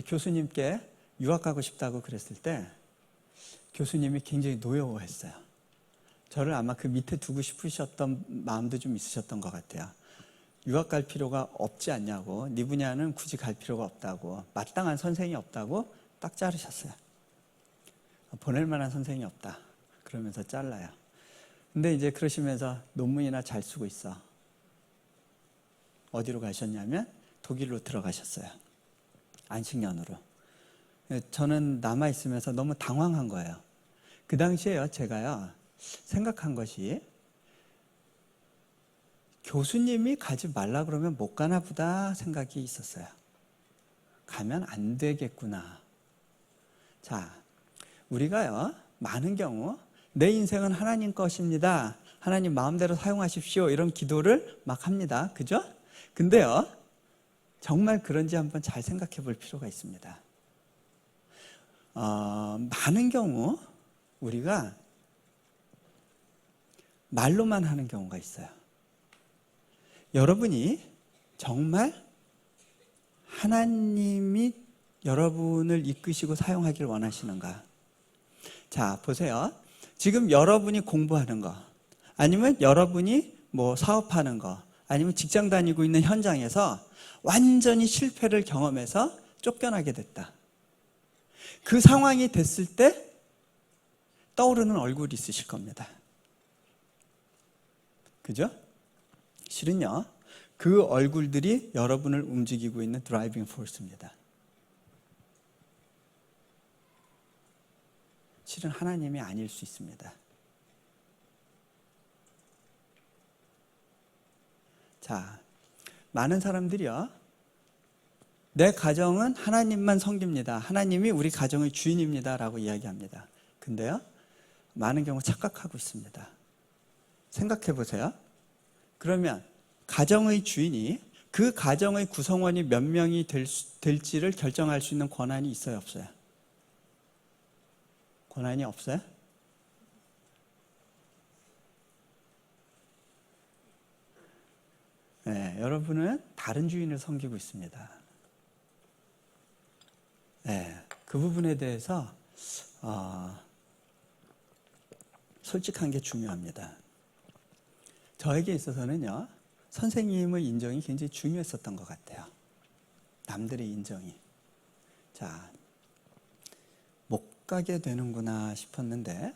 교수님께 유학 가고 싶다고 그랬을 때 교수님이 굉장히 노여워했어요. 저를 아마 그 밑에 두고 싶으셨던 마음도 좀 있으셨던 것 같아요. 유학 갈 필요가 없지 않냐고, 네 분야는 굳이 갈 필요가 없다고, 마땅한 선생이 없다고 딱 자르셨어요. 보낼 만한 선생이 없다 그러면서 잘라요. 근데 이제 그러시면서 논문이나 잘 쓰고 있어. 어디로 가셨냐면 독일로 들어가셨어요. 안식년으로. 저는 남아있으면서 너무 당황한 거예요. 그 당시에요 제가요 생각한 것이 교수님이 가지 말라 그러면 못 가나 보다 생각이 있었어요. 가면 안 되겠구나. 자, 우리가요, 많은 경우 내 인생은 하나님 것입니다. 하나님 마음대로 사용하십시오. 이런 기도를 막 합니다. 그죠? 근데요, 정말 그런지 한번 잘 생각해 볼 필요가 있습니다. 많은 경우 우리가 말로만 하는 경우가 있어요. 여러분이 정말 하나님이 여러분을 이끄시고 사용하길 원하시는가? 자, 보세요. 지금 여러분이 공부하는 거, 아니면 여러분이 뭐 사업하는 거, 아니면 직장 다니고 있는 현장에서 완전히 실패를 경험해서 쫓겨나게 됐다. 그 상황이 됐을 때 떠오르는 얼굴이 있으실 겁니다. 그죠? 실은요, 그 얼굴들이 여러분을 움직이고 있는 드라이빙 포스입니다. 실은 하나님이 아닐 수 있습니다. 자, 많은 사람들이요, 내 가정은 하나님만 섬깁니다. 하나님이 우리 가정의 주인입니다. 라고 이야기합니다. 근데요, 많은 경우 착각하고 있습니다. 생각해 보세요. 그러면 가정의 주인이 그 가정의 구성원이 몇 명이 될지를 결정할 수 있는 권한이 있어요, 없어요? 권한이 없어요? 네, 여러분은 다른 주인을 섬기고 있습니다. 네, 그 부분에 대해서 솔직한 게 중요합니다. 저에게 있어서는요, 선생님의 인정이 굉장히 중요했었던 것 같아요. 남들의 인정이. 자, 못 가게 되는구나 싶었는데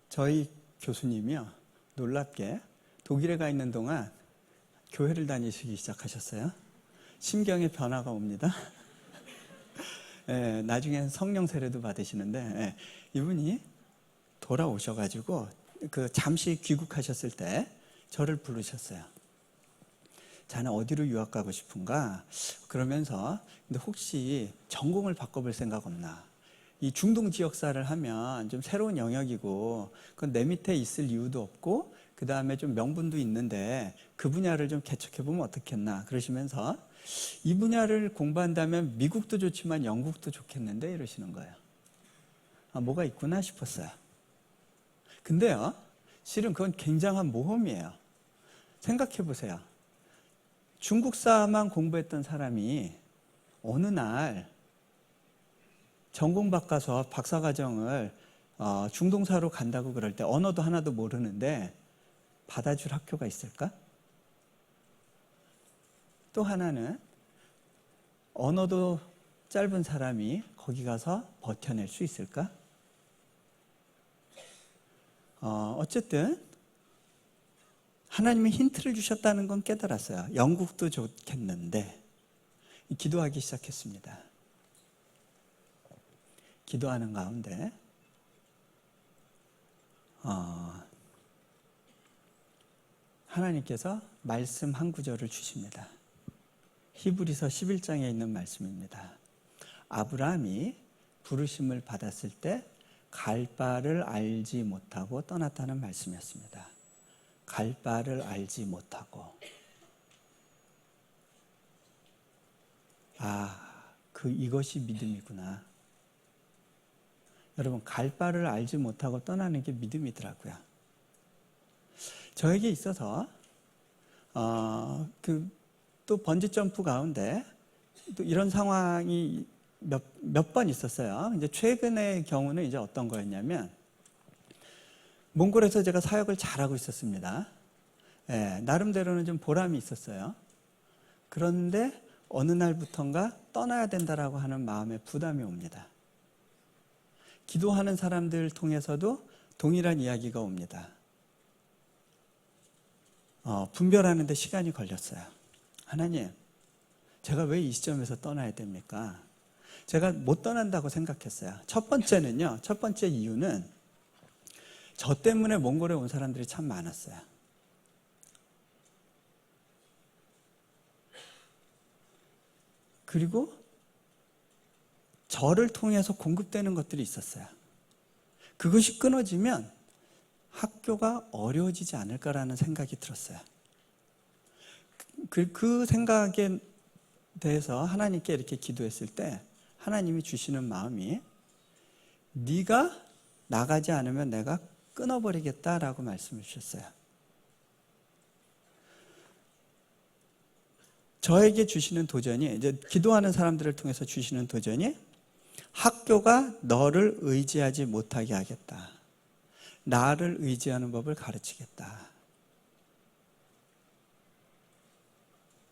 저희 교수님이요, 놀랍게 독일에 가 있는 동안 교회를 다니시기 시작하셨어요. 심경의 변화가 옵니다. 예, 나중엔 성령 세례도 받으시는데, 예, 이분이 돌아오셔가지고 잠시 귀국하셨을 때 저를 부르셨어요. 자네 어디로 유학 가고 싶은가? 그러면서 근데 혹시 전공을 바꿔볼 생각 없나? 이 중동 지역사를 하면 좀 새로운 영역이고 그건 내 밑에 있을 이유도 없고 그 다음에 좀 명분도 있는데 그 분야를 좀 개척해보면 어떻겠나? 그러시면서 이 분야를 공부한다면 미국도 좋지만 영국도 좋겠는데 이러시는 거예요. 뭐가 있구나 싶었어요. 근데요, 실은 그건 굉장한 모험이에요. 생각해 보세요. 중국사만 공부했던 사람이 어느 날 전공 바꿔서 박사과정을 중동사로 간다고 그럴 때 언어도 하나도 모르는데 받아줄 학교가 있을까? 또 하나는 언어도 짧은 사람이 거기 가서 버텨낼 수 있을까? 어쨌든 하나님이 힌트를 주셨다는 건 깨달았어요. 영국도 좋겠는데 기도하기 시작했습니다. 기도하는 가운데 하나님께서 말씀 한 구절을 주십니다. 히브리서 11장에 있는 말씀입니다. 아브라함이 부르심을 받았을 때 갈 바를 알지 못하고 떠났다는 말씀이었습니다. 갈 바를 알지 못하고. 이것이 믿음이구나. 여러분, 갈 바를 알지 못하고 떠나는 게 믿음이더라고요. 저에게 있어서 또 번지점프 가운데 또 이런 상황이 몇 번 있었어요. 이제 최근의 경우는 이제 어떤 거였냐면 몽골에서 제가 사역을 잘하고 있었습니다. 예, 나름대로는 좀 보람이 있었어요. 그런데 어느 날부턴가 떠나야 된다라고 하는 마음에 부담이 옵니다. 기도하는 사람들 통해서도 동일한 이야기가 옵니다. 분별하는 데 시간이 걸렸어요. 하나님, 제가 왜 이 시점에서 떠나야 됩니까? 제가 못 떠난다고 생각했어요. 첫 번째 이유는 저 때문에 몽골에 온 사람들이 참 많았어요. 그리고 저를 통해서 공급되는 것들이 있었어요. 그것이 끊어지면 학교가 어려워지지 않을까라는 생각이 들었어요. 그 생각에 대해서 하나님께 이렇게 기도했을 때 하나님이 주시는 마음이 네가 나가지 않으면 내가 끊어버리겠다라고 말씀을 주셨어요. 저에게 주시는 도전이, 이제 기도하는 사람들을 통해서 주시는 도전이 학교가 너를 의지하지 못하게 하겠다. 나를 의지하는 법을 가르치겠다.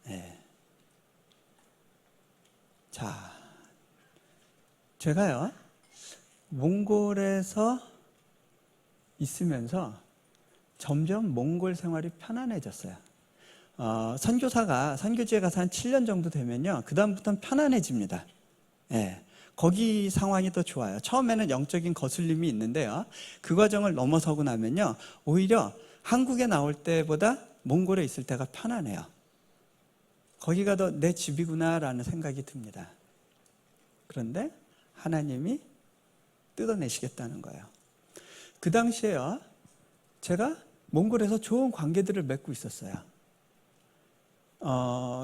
네. 자, 제가요, 몽골에서 있으면서 점점 몽골 생활이 편안해졌어요. 선교지에 가서 한 7년 정도 되면요, 그다음부터는 편안해집니다. 예. 거기 상황이 더 좋아요. 처음에는 영적인 거슬림이 있는데요, 그 과정을 넘어서고 나면요, 오히려 한국에 나올 때보다 몽골에 있을 때가 편안해요. 거기가 더 내 집이구나라는 생각이 듭니다. 그런데 하나님이 뜯어내시겠다는 거예요. 그 당시에요, 제가 몽골에서 좋은 관계들을 맺고 있었어요.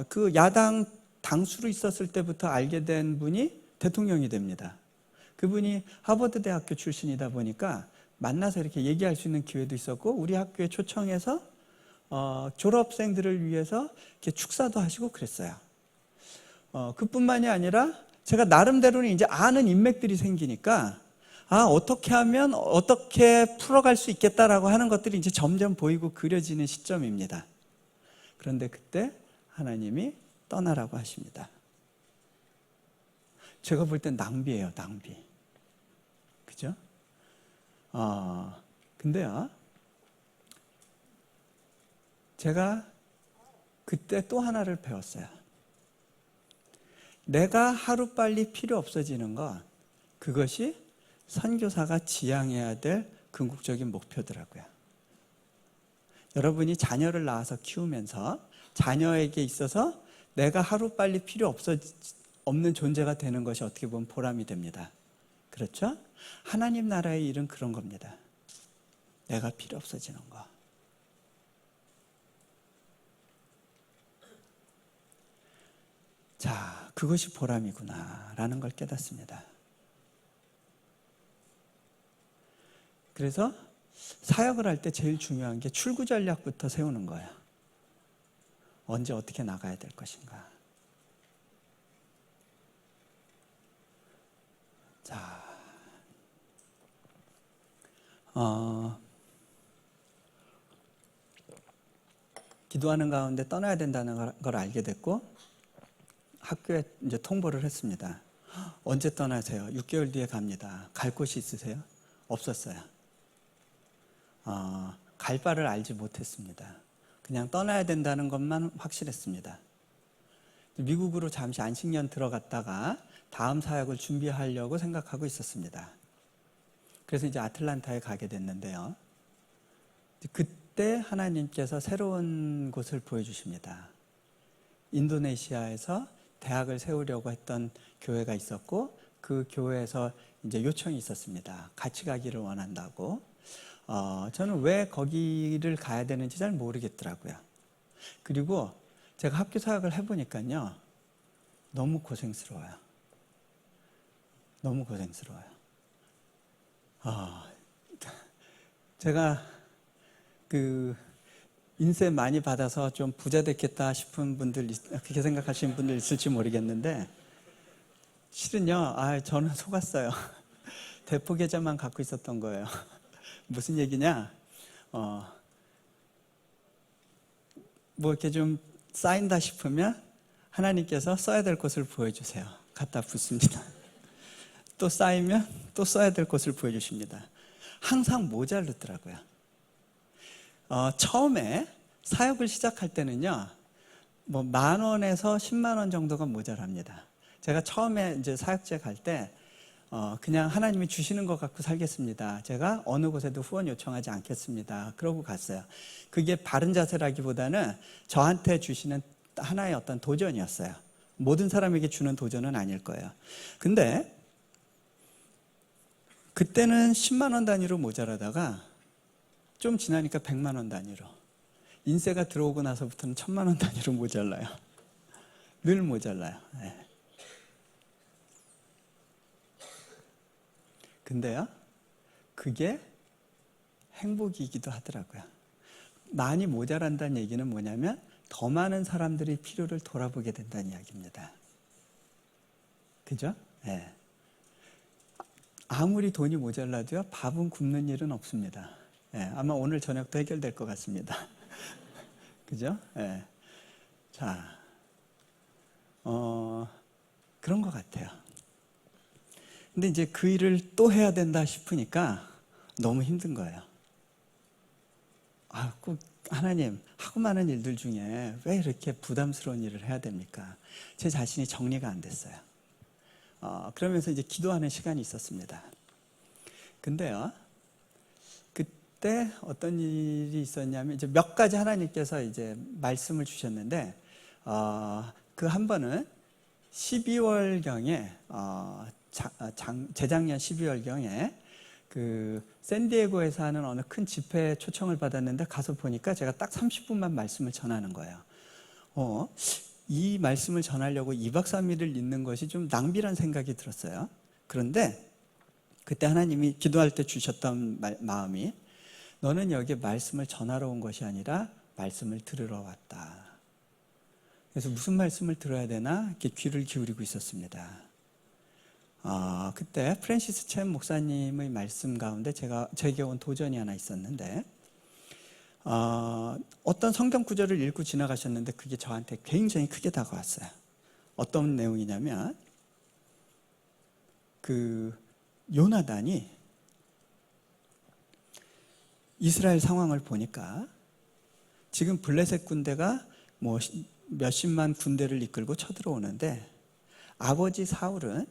그 야당 당수로 있었을 때부터 알게 된 분이 대통령이 됩니다. 그분이 하버드 대학교 출신이다 보니까 만나서 이렇게 얘기할 수 있는 기회도 있었고, 우리 학교에 초청해서 졸업생들을 위해서 이렇게 축사도 하시고 그랬어요. 그뿐만이 아니라 제가 나름대로는 이제 아는 인맥들이 생기니까 어떻게 하면 어떻게 풀어갈 수 있겠다라고 하는 것들이 이제 점점 보이고 그려지는 시점입니다. 그런데 그때 하나님이 떠나라고 하십니다. 제가 볼 땐 낭비예요, 낭비. 그죠? 근데요, 제가 그때 또 하나를 배웠어요. 내가 하루빨리 필요 없어지는 것, 그것이 선교사가 지향해야 될 궁극적인 목표더라고요. 여러분이 자녀를 낳아서 키우면서 자녀에게 있어서 내가 하루빨리 필요 없는 존재가 되는 것이 어떻게 보면 보람이 됩니다. 그렇죠? 하나님 나라의 일은 그런 겁니다. 내가 필요 없어지는 거. 자, 그것이 보람이구나라는 걸 깨닫습니다. 그래서 사역을 할 때 제일 중요한 게 출구 전략부터 세우는 거예요. 언제 어떻게 나가야 될 것인가. 자, 기도하는 가운데 떠나야 된다는 걸 알게 됐고, 학교에 이제 통보를 했습니다. 언제 떠나세요? 6개월 뒤에 갑니다. 갈 곳이 있으세요? 없었어요. 갈 바를 알지 못했습니다. 그냥 떠나야 된다는 것만 확실했습니다. 미국으로 잠시 안식년 들어갔다가 다음 사역을 준비하려고 생각하고 있었습니다. 그래서 이제 아틀란타에 가게 됐는데요, 그때 하나님께서 새로운 곳을 보여주십니다. 인도네시아에서 대학을 세우려고 했던 교회가 있었고, 그 교회에서 이제 요청이 있었습니다. 같이 가기를 원한다고. 저는 왜 거기를 가야 되는지 잘 모르겠더라고요. 그리고 제가 학교 사역을 해보니까요, 너무 고생스러워요. 너무 고생스러워요. 제가 인세 많이 받아서 좀 부자 됐겠다 싶은 분들, 그렇게 생각하시는 분들 있을지 모르겠는데, 실은요, 저는 속았어요. 대포 계좌만 갖고 있었던 거예요. 무슨 얘기냐? 뭐 이렇게 좀 쌓인다 싶으면 하나님께서 써야 될 곳을 보여주세요. 갖다 붓습니다. 또 쌓이면 또 써야 될 곳을 보여주십니다. 항상 모자르더라고요. 처음에 사역을 시작할 때는요, 뭐 10,000원에서 10만 원 정도가 모자랍니다. 제가 처음에 이제 사역지에 갈 때 그냥 하나님이 주시는 것 갖고 살겠습니다. 제가 어느 곳에도 후원 요청하지 않겠습니다. 그러고 갔어요. 그게 바른 자세라기보다는 저한테 주시는 하나의 어떤 도전이었어요. 모든 사람에게 주는 도전은 아닐 거예요. 근데 그때는 10만 원 단위로 모자라다가 좀 지나니까 100만 원 단위로, 인세가 들어오고 나서부터는 1000만 원 단위로 모자라요. 늘 모자라요. 네. 근데요, 그게 행복이기도 하더라고요. 많이 모자란다는 얘기는 뭐냐면 더 많은 사람들이 필요를 돌아보게 된다는 이야기입니다. 그죠? 네. 아무리 돈이 모자라도요, 밥은 굶는 일은 없습니다. 네, 아마 오늘 저녁도 해결될 것 같습니다. 그죠? 네. 자, 그런 것 같아요. 근데 이제 그 일을 또 해야 된다 싶으니까 너무 힘든 거예요. 꼭 하나님, 하고 많은 일들 중에 왜 이렇게 부담스러운 일을 해야 됩니까? 제 자신이 정리가 안 됐어요. 그러면서 이제 기도하는 시간이 있었습니다. 근데요, 그때 어떤 일이 있었냐면, 이제 몇 가지 하나님께서 이제 말씀을 주셨는데, 그 한 번은 12월경에, 재작년 12월경에 그 샌디에고에서 하는 어느 큰 집회에 초청을 받았는데 가서 보니까 제가 딱 30분만 말씀을 전하는 거예요. 이 말씀을 전하려고 2박 3일을 있는 것이 좀 낭비란 생각이 들었어요. 그런데 그때 하나님이 기도할 때 주셨던 마음이, 너는 여기에 말씀을 전하러 온 것이 아니라 말씀을 들으러 왔다. 그래서 무슨 말씀을 들어야 되나 이렇게 귀를 기울이고 있었습니다. 그때 프랜시스 chen 목사님의 말씀 가운데 제게 온 도전이 하나 있었는데, 어떤 성경 구절을 읽고 지나가셨는데 그게 저한테 굉장히 크게 다가왔어요. 어떤 내용이냐면, 그 요나단이 이스라엘 상황을 보니까 지금 블레셋 군대가 뭐 몇십만 군대를 이끌고 쳐들어오는데, 아버지 사울은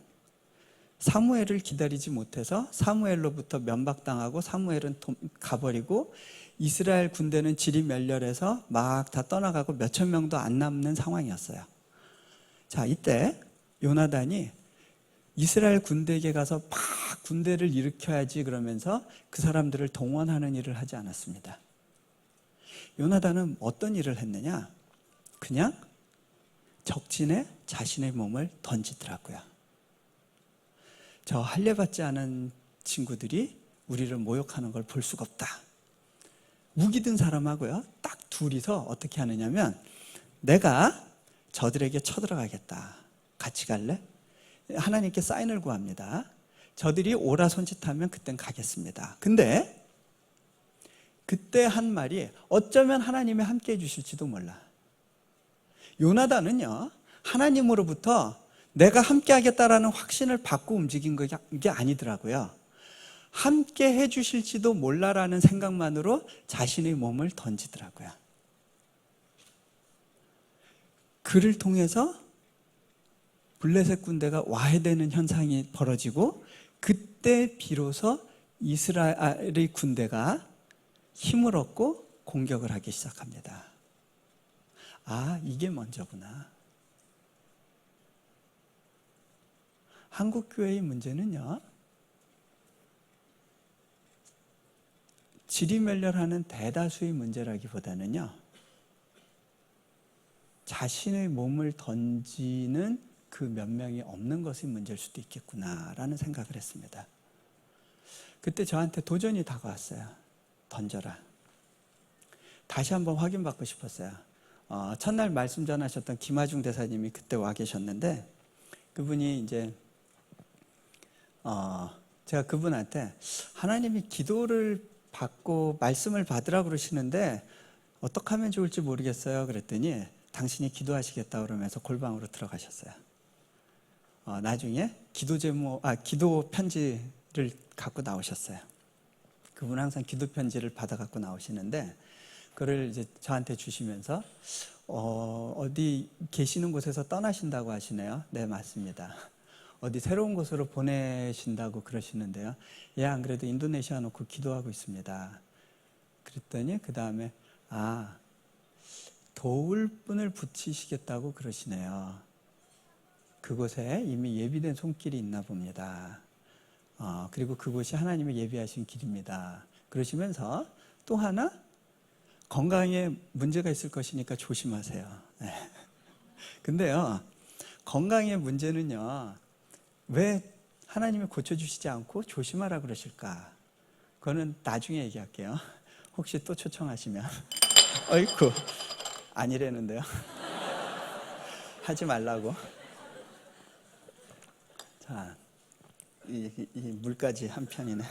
사무엘을 기다리지 못해서 사무엘로부터 면박당하고 사무엘은 가버리고 이스라엘 군대는 지리멸렬해서 막 다 떠나가고 몇천 명도 안 남는 상황이었어요. 자, 이때 요나단이 이스라엘 군대에게 가서 막 군대를 일으켜야지 그러면서 그 사람들을 동원하는 일을 하지 않았습니다. 요나단은 어떤 일을 했느냐? 그냥 적진에 자신의 몸을 던지더라고요. 저 할례받지 않은 친구들이 우리를 모욕하는 걸 볼 수가 없다. 무기 든 사람하고요, 딱 둘이서 어떻게 하느냐면, 내가 저들에게 쳐들어가겠다. 같이 갈래? 하나님께 사인을 구합니다. 저들이 오라 손짓하면 그땐 가겠습니다. 근데 그때 한 말이 어쩌면 하나님이 함께 해주실지도 몰라. 요나단은요, 하나님으로부터 내가 함께 하겠다라는 확신을 받고 움직인 게 아니더라고요. 함께 해주실지도 몰라라는 생각만으로 자신의 몸을 던지더라고요. 그를 통해서 블레셋 군대가 와해되는 현상이 벌어지고, 그때 비로소 이스라엘의 군대가 힘을 얻고 공격을 하기 시작합니다. 이게 먼저구나. 한국교회의 문제는요, 지리멸렬하는 대다수의 문제라기보다는요, 자신의 몸을 던지는 그 몇 명이 없는 것이 문제일 수도 있겠구나라는 생각을 했습니다. 그때 저한테 도전이 다가왔어요. 던져라. 다시 한번 확인받고 싶었어요. 첫날 말씀 전하셨던 김하중 대사님이 그때 와 계셨는데, 그분이 이제 제가 그분한테 하나님이 기도를 받고 말씀을 받으라고 그러시는데 어떻게 하면 좋을지 모르겠어요 그랬더니, 당신이 기도하시겠다 그러면서 골방으로 들어가셨어요. 나중에 기도 편지를 갖고 나오셨어요. 그분 항상 기도 편지를 받아 갖고 나오시는데, 그걸 이제 저한테 주시면서 어디 계시는 곳에서 떠나신다고 하시네요. 네, 맞습니다. 어디 새로운 곳으로 보내신다고 그러시는데요. 예, 안 그래도 인도네시아 놓고 기도하고 있습니다. 그랬더니 그 다음에 도울 분을 붙이시겠다고 그러시네요. 그곳에 이미 예비된 손길이 있나 봅니다. 그리고 그곳이 하나님의 예비하신 길입니다. 그러시면서 또 하나, 건강에 문제가 있을 것이니까 조심하세요. 네. 근데요, 건강의 문제는요, 왜 하나님이 고쳐주시지 않고 조심하라 그러실까? 그거는 나중에 얘기할게요. 혹시 또 초청하시면. 어이쿠, 아니라는데요. 하지 말라고. 자, 이 물까지 한 편이네.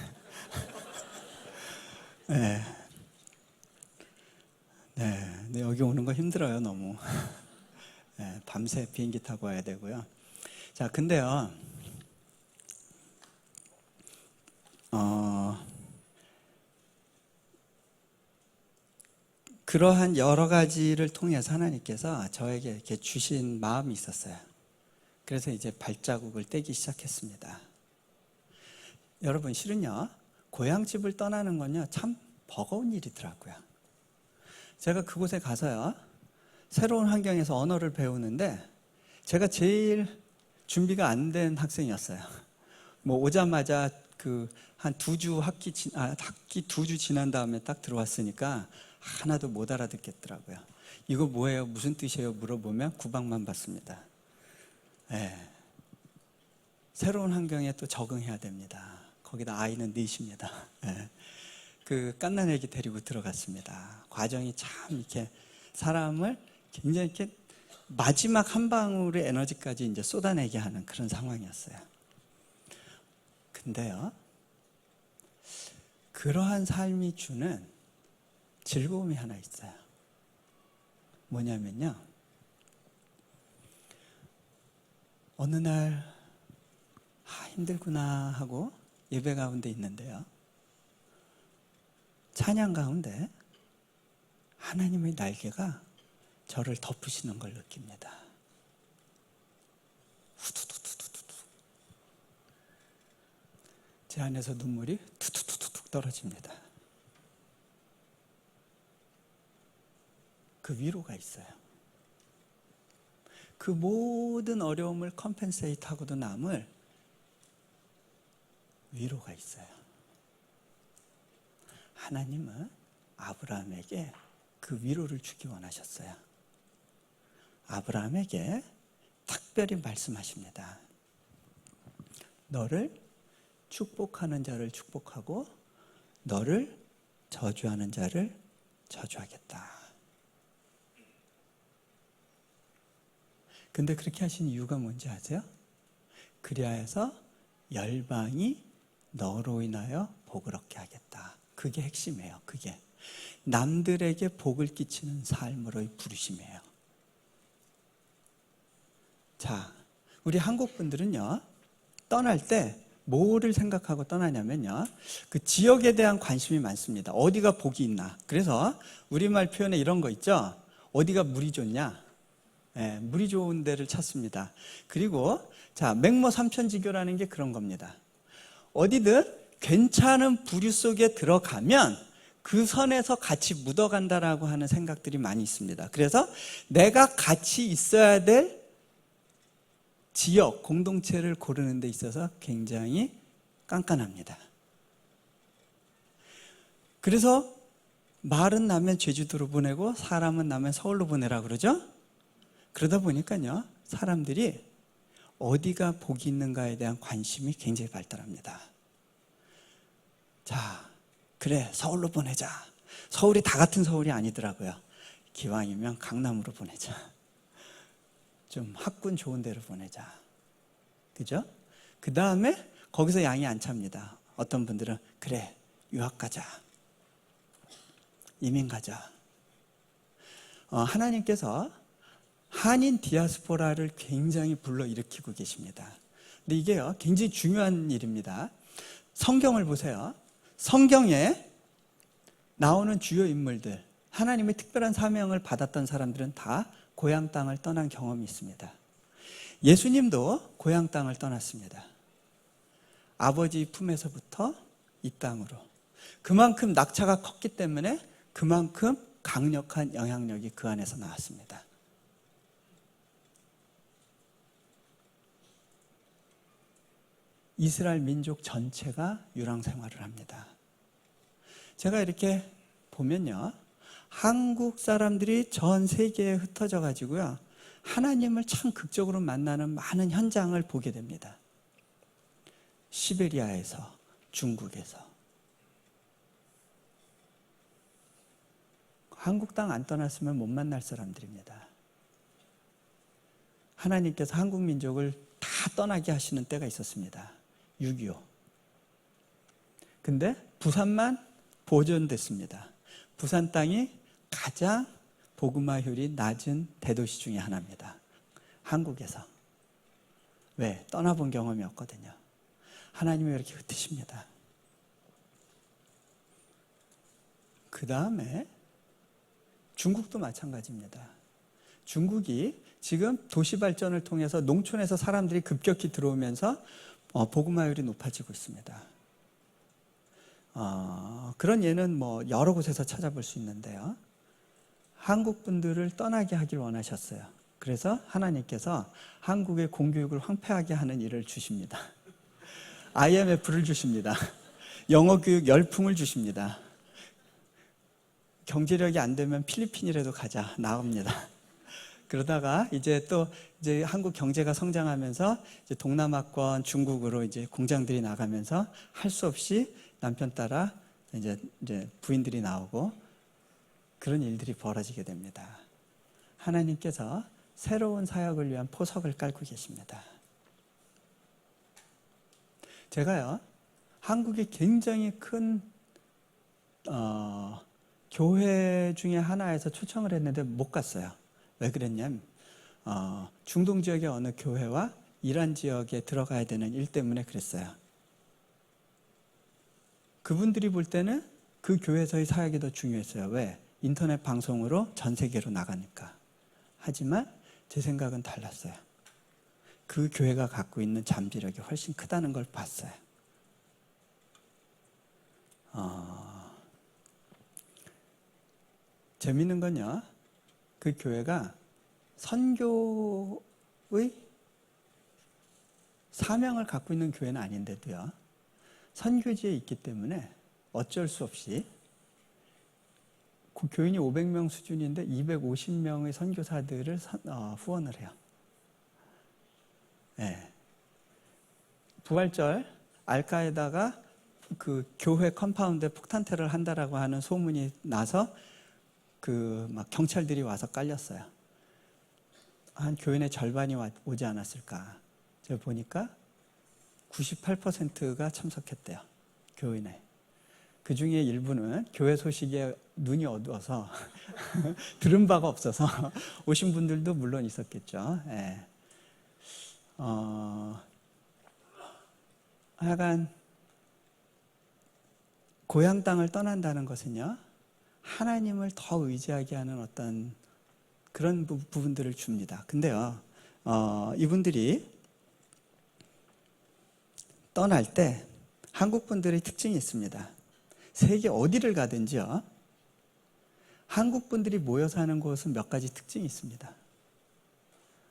네. 네. 근데 여기 오는 거 힘들어요, 너무. 네, 밤새 비행기 타고 와야 되고요. 자, 근데요, 그러한 여러 가지를 통해서 하나님께서 저에게 이렇게 주신 마음이 있었어요. 그래서 이제 발자국을 떼기 시작했습니다. 여러분, 실은요, 고향집을 떠나는 건요, 참 버거운 일이더라고요. 제가 그곳에 가서요, 새로운 환경에서 언어를 배우는데, 제가 제일 준비가 안 된 학생이었어요. 뭐 오자마자 한 2주 학기 2주 지난 다음에 딱 들어왔으니까 하나도 못 알아듣겠더라고요. 이거 뭐예요? 무슨 뜻이에요? 물어보면 구박만 받습니다. 네. 새로운 환경에 또 적응해야 됩니다. 거기다 아이는 넷입니다. 네. 그 갓난 애기 데리고 들어갔습니다. 과정이 참 이렇게 사람을 굉장히 이렇게 마지막 한 방울의 에너지까지 이제 쏟아내게 하는 그런 상황이었어요. 근데요, 그러한 삶이 주는 즐거움이 하나 있어요. 뭐냐면요, 어느 날 힘들구나 하고 예배 가운데 있는데요, 찬양 가운데 하나님의 날개가 저를 덮으시는 걸 느낍니다. 후두두두두두. 제 안에서 눈물이 툭툭툭툭 떨어집니다. 그 위로가 있어요. 그 모든 어려움을 컴펜세이트하고도 남을 위로가 있어요. 하나님은 아브라함에게 그 위로를 주기 원하셨어요. 아브라함에게 특별히 말씀하십니다. 너를 축복하는 자를 축복하고 너를 저주하는 자를 저주하겠다. 근데 그렇게 하신 이유가 뭔지 아세요? 그리하여서 열방이 너로 인하여 복을 얻게 하겠다. 그게 핵심이에요. 그게 남들에게 복을 끼치는 삶으로의 부르심이에요. 자, 우리 한국 분들은요, 떠날 때 뭐를 생각하고 떠나냐면요, 그 지역에 대한 관심이 많습니다. 어디가 복이 있나. 그래서 우리말 표현에 이런 거 있죠. 어디가 물이 좋냐. 네, 물이 좋은 데를 찾습니다. 그리고 자, 맹모 삼천지교라는 게 그런 겁니다. 어디든 괜찮은 부류 속에 들어가면 그 선에서 같이 묻어간다라고 하는 생각들이 많이 있습니다. 그래서 내가 같이 있어야 될 지역, 공동체를 고르는 데 있어서 굉장히 깐깐합니다. 그래서 말은 나면 제주도로 보내고 사람은 나면 서울로 보내라 그러죠? 그러다 보니까요, 사람들이 어디가 복이 있는가에 대한 관심이 굉장히 발달합니다. 자, 그래, 서울로 보내자. 서울이 다 같은 서울이 아니더라고요. 기왕이면 강남으로 보내자. 좀 학군 좋은 데로 보내자. 그죠? 그 다음에 거기서 양이 안 찹니다. 어떤 분들은 그래, 유학 가자. 이민 가자. 하나님께서 한인 디아스포라를 굉장히 불러일으키고 계십니다. 근데 이게요, 굉장히 중요한 일입니다. 성경을 보세요. 성경에 나오는 주요 인물들, 하나님의 특별한 사명을 받았던 사람들은 다 고향 땅을 떠난 경험이 있습니다. 예수님도 고향 땅을 떠났습니다. 아버지 품에서부터 이 땅으로. 그만큼 낙차가 컸기 때문에 그만큼 강력한 영향력이 그 안에서 나왔습니다. 이스라엘 민족 전체가 유랑 생활을 합니다. 제가 이렇게 보면요, 한국 사람들이 전 세계에 흩어져 가지고요, 하나님을 참 극적으로 만나는 많은 현장을 보게 됩니다. 시베리아에서, 중국에서. 한국 땅 안 떠났으면 못 만날 사람들입니다. 하나님께서 한국 민족을 다 떠나게 하시는 때가 있었습니다. 6.25. 근데 부산만 보존됐습니다. 부산 땅이 가장 복음화율이 낮은 대도시 중에 하나입니다. 한국에서. 왜? 떠나본 경험이 없거든요. 하나님이 이렇게 흩으십니다. 그 다음에 중국도 마찬가지입니다. 중국이 지금 도시 발전을 통해서 농촌에서 사람들이 급격히 들어오면서 복음화율이 높아지고 있습니다. 그런 예는 뭐 여러 곳에서 찾아볼 수 있는데요. 한국 분들을 떠나게 하길 원하셨어요. 그래서 하나님께서 한국의 공교육을 황폐하게 하는 일을 주십니다. IMF를 주십니다. 영어 교육 열풍을 주십니다. 경제력이 안 되면 필리핀이라도 가자 나옵니다. 그러다가 이제 한국 경제가 성장하면서 이제 동남아권 중국으로 이제 공장들이 나가면서 할 수 없이 남편 따라 이제 부인들이 나오고 그런 일들이 벌어지게 됩니다. 하나님께서 새로운 사역을 위한 포석을 깔고 계십니다. 제가요, 한국이 굉장히 큰 교회 중에 하나에서 초청을 했는데 못 갔어요. 왜 그랬냐면 중동 지역의 어느 교회와 이란 지역에 들어가야 되는 일 때문에 그랬어요. 그분들이 볼 때는 그 교회에서의 사역이 더 중요했어요. 왜? 인터넷 방송으로 전 세계로 나가니까. 하지만 제 생각은 달랐어요. 그 교회가 갖고 있는 잠재력이 훨씬 크다는 걸 봤어요. 재밌는 건요, 그 교회가 선교의 사명을 갖고 있는 교회는 아닌데도요, 선교지에 있기 때문에 어쩔 수 없이 그 교인이 500명 수준인데 250명의 선교사들을 후원을 해요. 네. 부활절 알카에다가 그 교회 컴파운드에 폭탄 테러를 한다라고 하는 소문이 나서 그 막 경찰들이 와서 깔렸어요. 한 교인의 절반이 오지 않았을까. 제가 보니까 98%가 참석했대요. 교인에. 그 중에 일부는 교회 소식에 눈이 어두워서 들은 바가 없어서 오신 분들도 물론 있었겠죠. 예. 하여간 고향 땅을 떠난다는 것은요, 하나님을 더 의지하게 하는 어떤 그런 부분들을 줍니다. 근데요, 이분들이 떠날 때 한국 분들의 특징이 있습니다. 세계 어디를 가든지요, 한국 분들이 모여 사는 곳은 몇 가지 특징이 있습니다.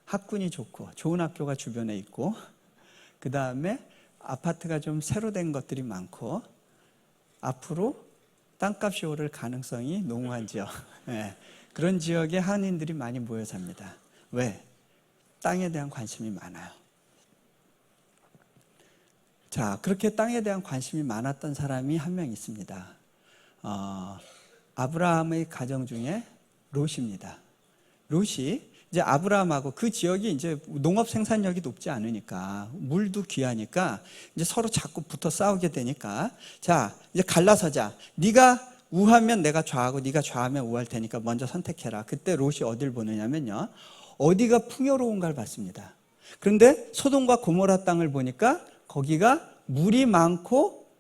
학군이 좋고 좋은 학교가 주변에 있고, 그 다음에 아파트가 좀 새로 된 것들이 많고, 앞으로 땅값이 오를 가능성이 농후한 지역, 네. 그런 지역에 한인들이 많이 모여 삽니다. 왜? 땅에 대한 관심이 많아요. 자, 그렇게 땅에 대한 관심이 많았던 사람이 한 명 있습니다. 아브라함의 가정 중에 롯입니다. 롯이 이제 아브라함하고 그 지역이 이제 농업 생산력이 높지 않으니까, 물도 귀하니까 이제 서로 자꾸 붙어 싸우게 되니까, 자, 이제 갈라서자. 네가 우하면 내가 좌하고 네가 좌하면 우할 테니까 먼저 선택해라. 그때 롯이 어딜 보느냐면요, 어디가 풍요로운가를 봤습니다. 그런데 소돔과 고모라 땅을 보니까 거기가 물이 많고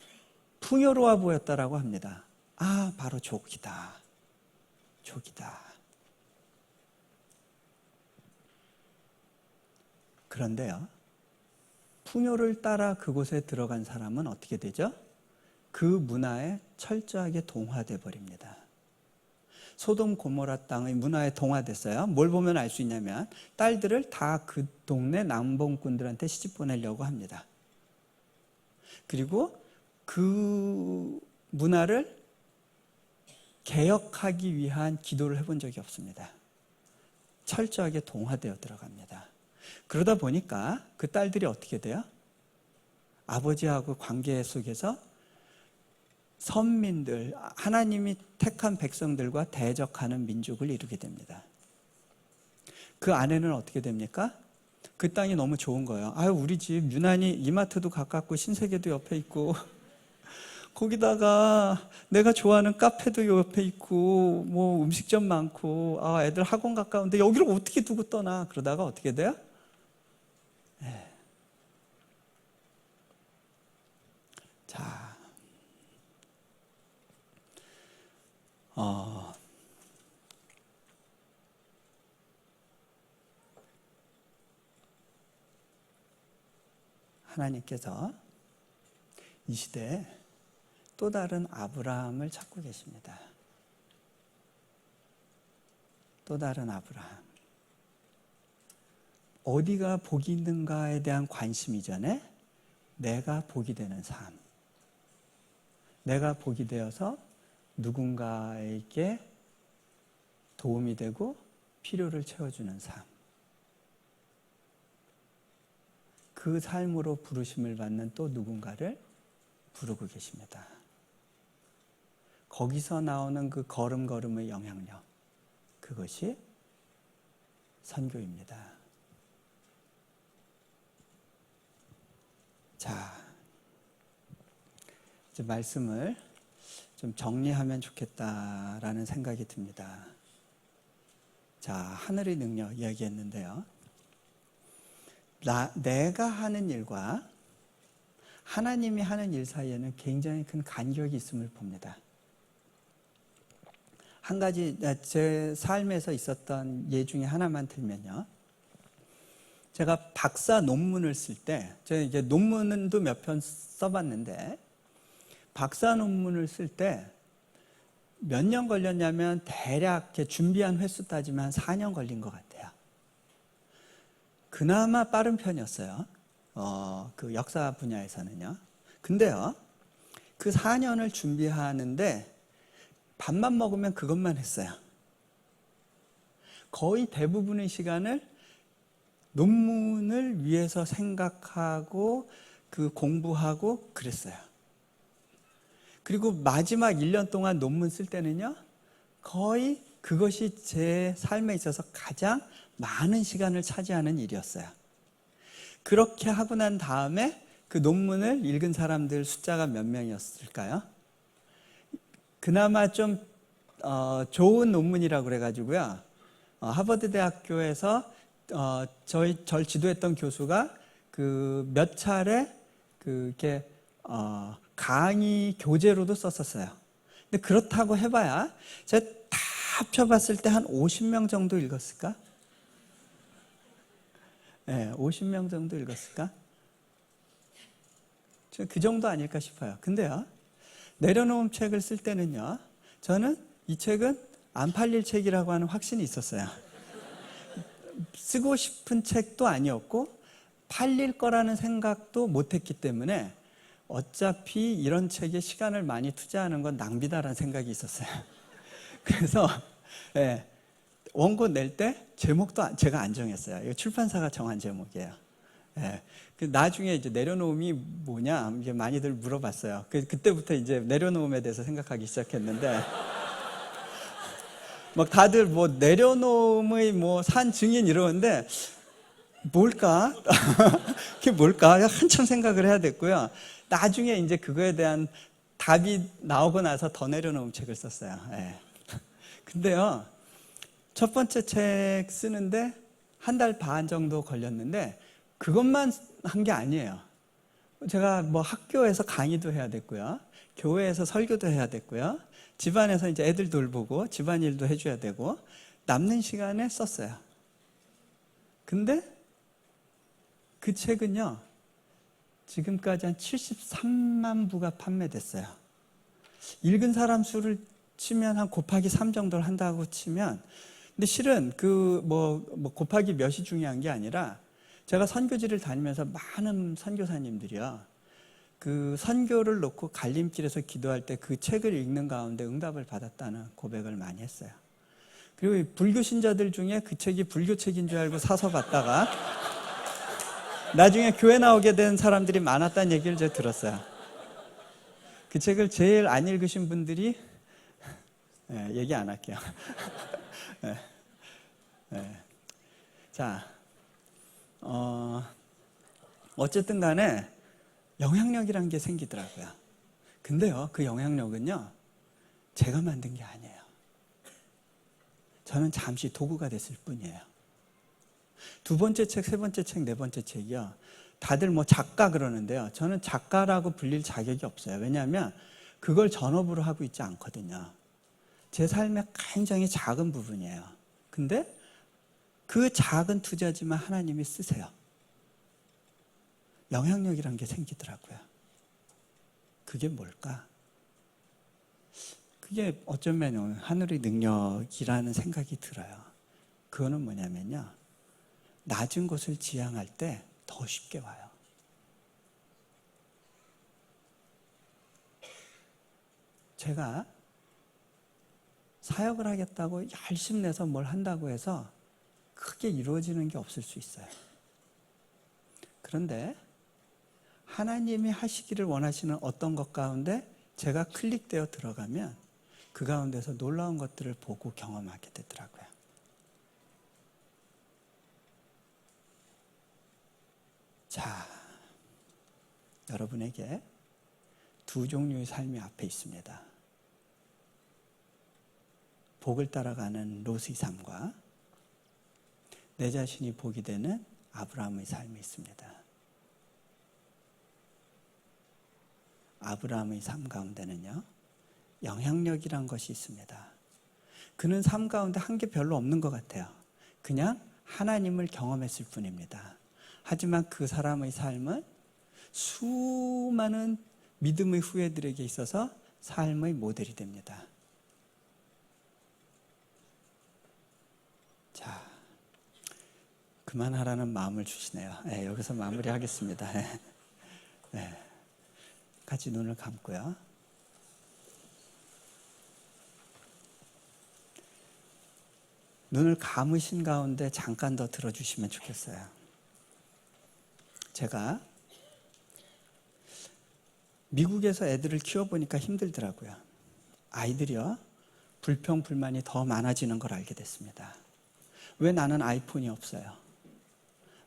풍요로워 보였다라고 합니다. 아, 바로 족이다. 족이다. 그런데요, 풍요를 따라 그곳에 들어간 사람은 어떻게 되죠? 그 문화에 철저하게 동화돼 버립니다. 소돔 고모라 땅의 문화에 동화됐어요. 뭘 보면 알 수 있냐면, 딸들을 다 그 동네 남봉꾼들한테 시집 보내려고 합니다. 그리고 그 문화를 개혁하기 위한 기도를 해본 적이 없습니다. 철저하게 동화되어 들어갑니다. 그러다 보니까 그 딸들이 어떻게 돼요? 아버지하고 관계 속에서 선민들, 하나님이 택한 백성들과 대적하는 민족을 이루게 됩니다. 그 아내는 어떻게 됩니까? 그 땅이 너무 좋은 거예요. 아유, 우리 집 유난히 이마트도 가깝고 신세계도 옆에 있고 거기다가 내가 좋아하는 카페도 옆에 있고 뭐 음식점 많고 애들 학원 가까운데 여기를 어떻게 두고 떠나. 그러다가 어떻게 돼요? 자, 하나님께서 이 시대에 또 다른 아브라함을 찾고 계십니다. 또 다른 아브라함. 어디가 복이 있는가에 대한 관심 이전에 내가 복이 되는 삶. 내가 복이 되어서 누군가에게 도움이 되고 필요를 채워주는 삶. 그 삶으로 부르심을 받는 또 누군가를 부르고 계십니다. 거기서 나오는 그 걸음걸음의 영향력, 그것이 선교입니다. 자, 이제 말씀을 좀 정리하면 좋겠다라는 생각이 듭니다. 자, 하늘의 능력 이야기했는데요. 내가 하는 일과 하나님이 하는 일 사이에는 굉장히 큰 간격이 있음을 봅니다. 한 가지 제 삶에서 있었던 예 중에 하나만 들면요. 제가 박사 논문을 쓸 때, 제가 이제 논문도 몇 편 써봤는데, 박사 논문을 쓸 때 몇 년 걸렸냐면 대략 준비한 횟수 따지면 한 4년 걸린 것 같아요. 그나마 빠른 편이었어요. 그 역사 분야에서는요. 근데요, 그 4년을 준비하는데 밥만 먹으면 그것만 했어요. 거의 대부분의 시간을 논문을 위해서 생각하고 그 공부하고 그랬어요. 그리고 마지막 1년 동안 논문 쓸 때는요, 거의 그것이 제 삶에 있어서 가장 많은 시간을 차지하는 일이었어요. 그렇게 하고 난 다음에 그 논문을 읽은 사람들 숫자가 몇 명이었을까요? 그나마 좀 좋은 논문이라고 그래가지고요. 하버드 대학교에서 절 지도했던 교수가 그 몇 차례 그렇게 강의 교재로도 썼었어요. 근데 그렇다고 해봐야 제가 다 합쳐봤을 때 한 50명 정도 읽었을까? 네, 50명 정도 읽었을까? 그 정도 아닐까 싶어요. 근데요, 내려놓은 책을 쓸 때는요, 저는 이 책은 안 팔릴 책이라고 하는 확신이 있었어요. 쓰고 싶은 책도 아니었고 팔릴 거라는 생각도 못했기 때문에 어차피 이런 책에 시간을 많이 투자하는 건 낭비다라는 생각이 있었어요. 그래서 원고 낼 때 제목도 제가 안 정했어요. 이거 출판사가 정한 제목이에요. 나중에 이제 내려놓음이 뭐냐 이게 많이들 물어봤어요. 그때부터 이제 내려놓음에 대해서 생각하기 시작했는데 막 다들 뭐 내려놓음의 뭐 산 증인 이러는데 뭘까? 그게 뭘까? 한참 생각을 해야 됐고요. 나중에 이제 그거에 대한 답이 나오고 나서 더 내려놓음 책을 썼어요. 근데요, 첫 번째 책 쓰는데 한 달 반 정도 걸렸는데 그것만 한 게 아니에요. 제가 뭐 학교에서 강의도 해야 됐고요. 교회에서 설교도 해야 됐고요. 집안에서 이제 애들 돌보고 집안일도 해줘야 되고 남는 시간에 썼어요. 근데 그 책은요, 지금까지 한 73만 부가 판매됐어요. 읽은 사람 수를 치면 한 곱하기 3 정도를 한다고 치면, 근데 실은 그 뭐 곱하기 몇이 중요한 게 아니라 제가 선교지를 다니면서 많은 선교사님들이요, 그 선교를 놓고 갈림길에서 기도할 때 그 책을 읽는 가운데 응답을 받았다는 고백을 많이 했어요. 그리고 불교 신자들 중에 그 책이 불교 책인 줄 알고 사서 봤다가 나중에 교회 나오게 된 사람들이 많았다는 얘기를 제가 들었어요. 그 책을 제일 안 읽으신 분들이 얘기 안 할게요. 자, 어쨌든 간에 영향력이라는 게 생기더라고요. 근데요, 그 영향력은요, 제가 만든 게 아니에요. 저는 잠시 도구가 됐을 뿐이에요. 두 번째 책, 세 번째 책, 네 번째 책이요. 다들 뭐 작가 그러는데요. 저는 작가라고 불릴 자격이 없어요. 왜냐하면 그걸 전업으로 하고 있지 않거든요. 제 삶의 굉장히 작은 부분이에요. 근데 그 작은 투자지만 하나님이 쓰세요. 영향력이란 게 생기더라고요. 그게 뭘까? 그게 어쩌면 하늘의 능력이라는 생각이 들어요. 그거는 뭐냐면요, 낮은 곳을 지향할 때 더 쉽게 와요. 제가 사역을 하겠다고 열심히 내서 뭘 한다고 해서 크게 이루어지는 게 없을 수 있어요. 그런데 하나님이 하시기를 원하시는 어떤 것 가운데 제가 클릭되어 들어가면 그 가운데서 놀라운 것들을 보고 경험하게 되더라고요. 자, 여러분에게 두 종류의 삶이 앞에 있습니다. 복을 따라가는 롯의 삶과 내 자신이 복이 되는 아브라함의 삶이 있습니다. 아브라함의 삶 가운데는요, 영향력이란 것이 있습니다. 그는 삶 가운데 한 게 별로 없는 것 같아요. 그냥 하나님을 경험했을 뿐입니다. 하지만 그 사람의 삶은 수많은 믿음의 후예들에게 있어서 삶의 모델이 됩니다. 자, 그만하라는 마음을 주시네요. 네, 여기서 마무리하겠습니다. 네, 같이 눈을 감고요. 눈을 감으신 가운데 잠깐 더 들어주시면 좋겠어요. 제가 미국에서 애들을 키워보니까 힘들더라고요. 아이들이요, 불평, 불만이 더 많아지는 걸 알게 됐습니다. 왜 나는 아이폰이 없어요?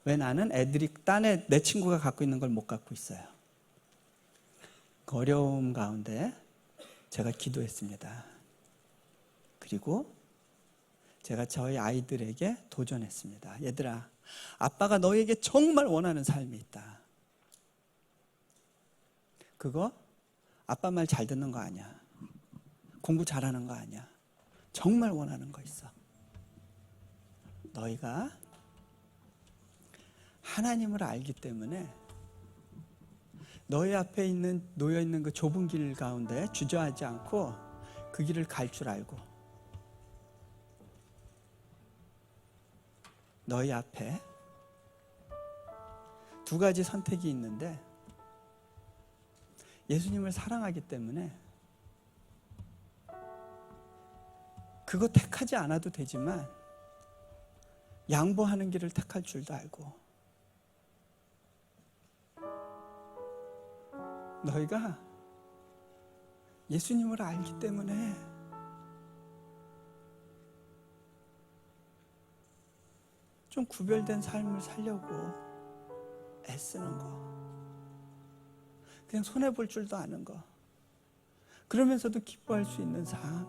왜 나는 애들이 딴에 내 친구가 갖고 있는 걸 못 갖고 있어요? 그 어려움 가운데 제가 기도했습니다. 그리고 제가 저희 아이들에게 도전했습니다. 얘들아, 아빠가 너에게 정말 원하는 삶이 있다. 그거 아빠 말 잘 듣는 거 아니야. 공부 잘하는 거 아니야. 정말 원하는 거 있어. 너희가 하나님을 알기 때문에 너희 앞에 놓여 있는 그 좁은 길 가운데 주저하지 않고 그 길을 갈 줄 알고, 너희 앞에 두 가지 선택이 있는데 예수님을 사랑하기 때문에 그거 택하지 않아도 되지만 양보하는 길을 택할 줄도 알고, 너희가 예수님을 알기 때문에 좀 구별된 삶을 살려고 애쓰는 거, 그냥 손해볼 줄도 아는 거, 그러면서도 기뻐할 수 있는 삶,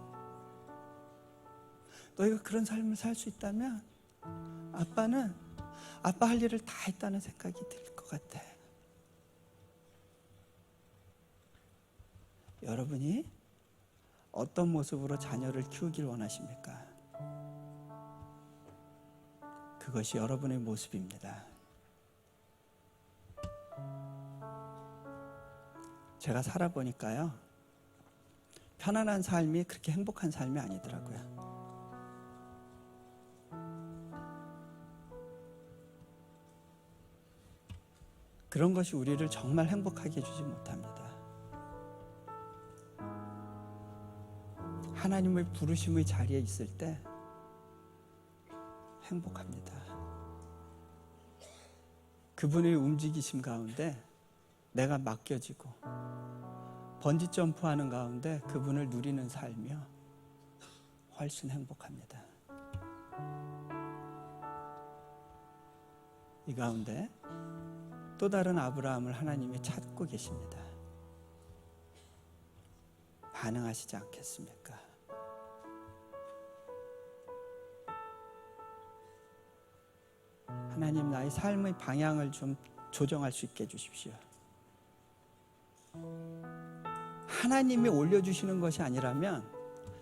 너희가 그런 삶을 살 수 있다면 아빠는 아빠 할 일을 다 했다는 생각이 들 것 같아. 여러분이 어떤 모습으로 자녀를 키우길 원하십니까? 그것이 여러분의 모습입니다. 제가 살아보니까요, 편안한 삶이 그렇게 행복한 삶이 아니더라고요. 그런 것이 우리를 정말 행복하게 해주지 못합니다. 하나님의 부르심의 자리에 있을 때 행복합니다. 그분의 움직이심 가운데 내가 맡겨지고 번지 점프하는 가운데 그분을 누리는 삶이요, 훨씬 행복합니다. 이 가운데 또 다른 아브라함을 하나님이 찾고 계십니다. 반응하시지 않겠습니까? 하나님, 나의 삶의 방향을 좀 조정할 수 있게 해주십시오. 하나님이 올려주시는 것이 아니라면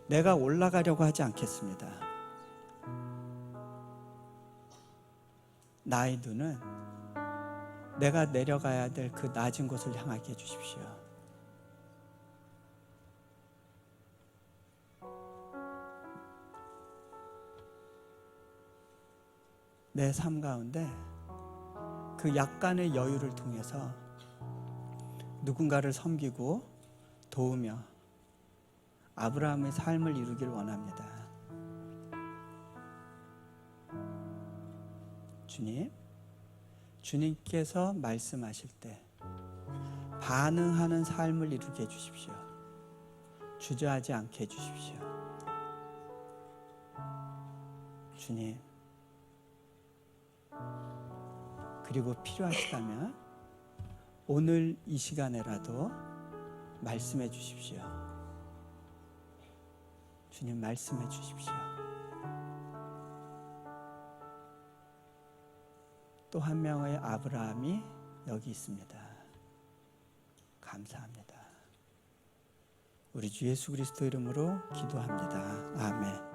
내가 올라가려고 하지 않겠습니다. 나의 눈은 내가 내려가야 될 그 낮은 곳을 향하게 해주십시오. 내 삶 가운데 그 약간의 여유를 통해서 누군가를 섬기고 도우며 아브라함의 삶을 이루길 원합니다. 주님, 주님께서 말씀하실 때 반응하는 삶을 이루게 해주십시오. 주저하지 않게 해주십시오. 주님, 그리고 필요하시다면 오늘 이 시간에라도 말씀해 주십시오. 주님, 말씀해 주십시오. 또 한 명의 아브라함이 여기 있습니다. 감사합니다. 우리 주 예수 그리스도 이름으로 기도합니다. 아멘.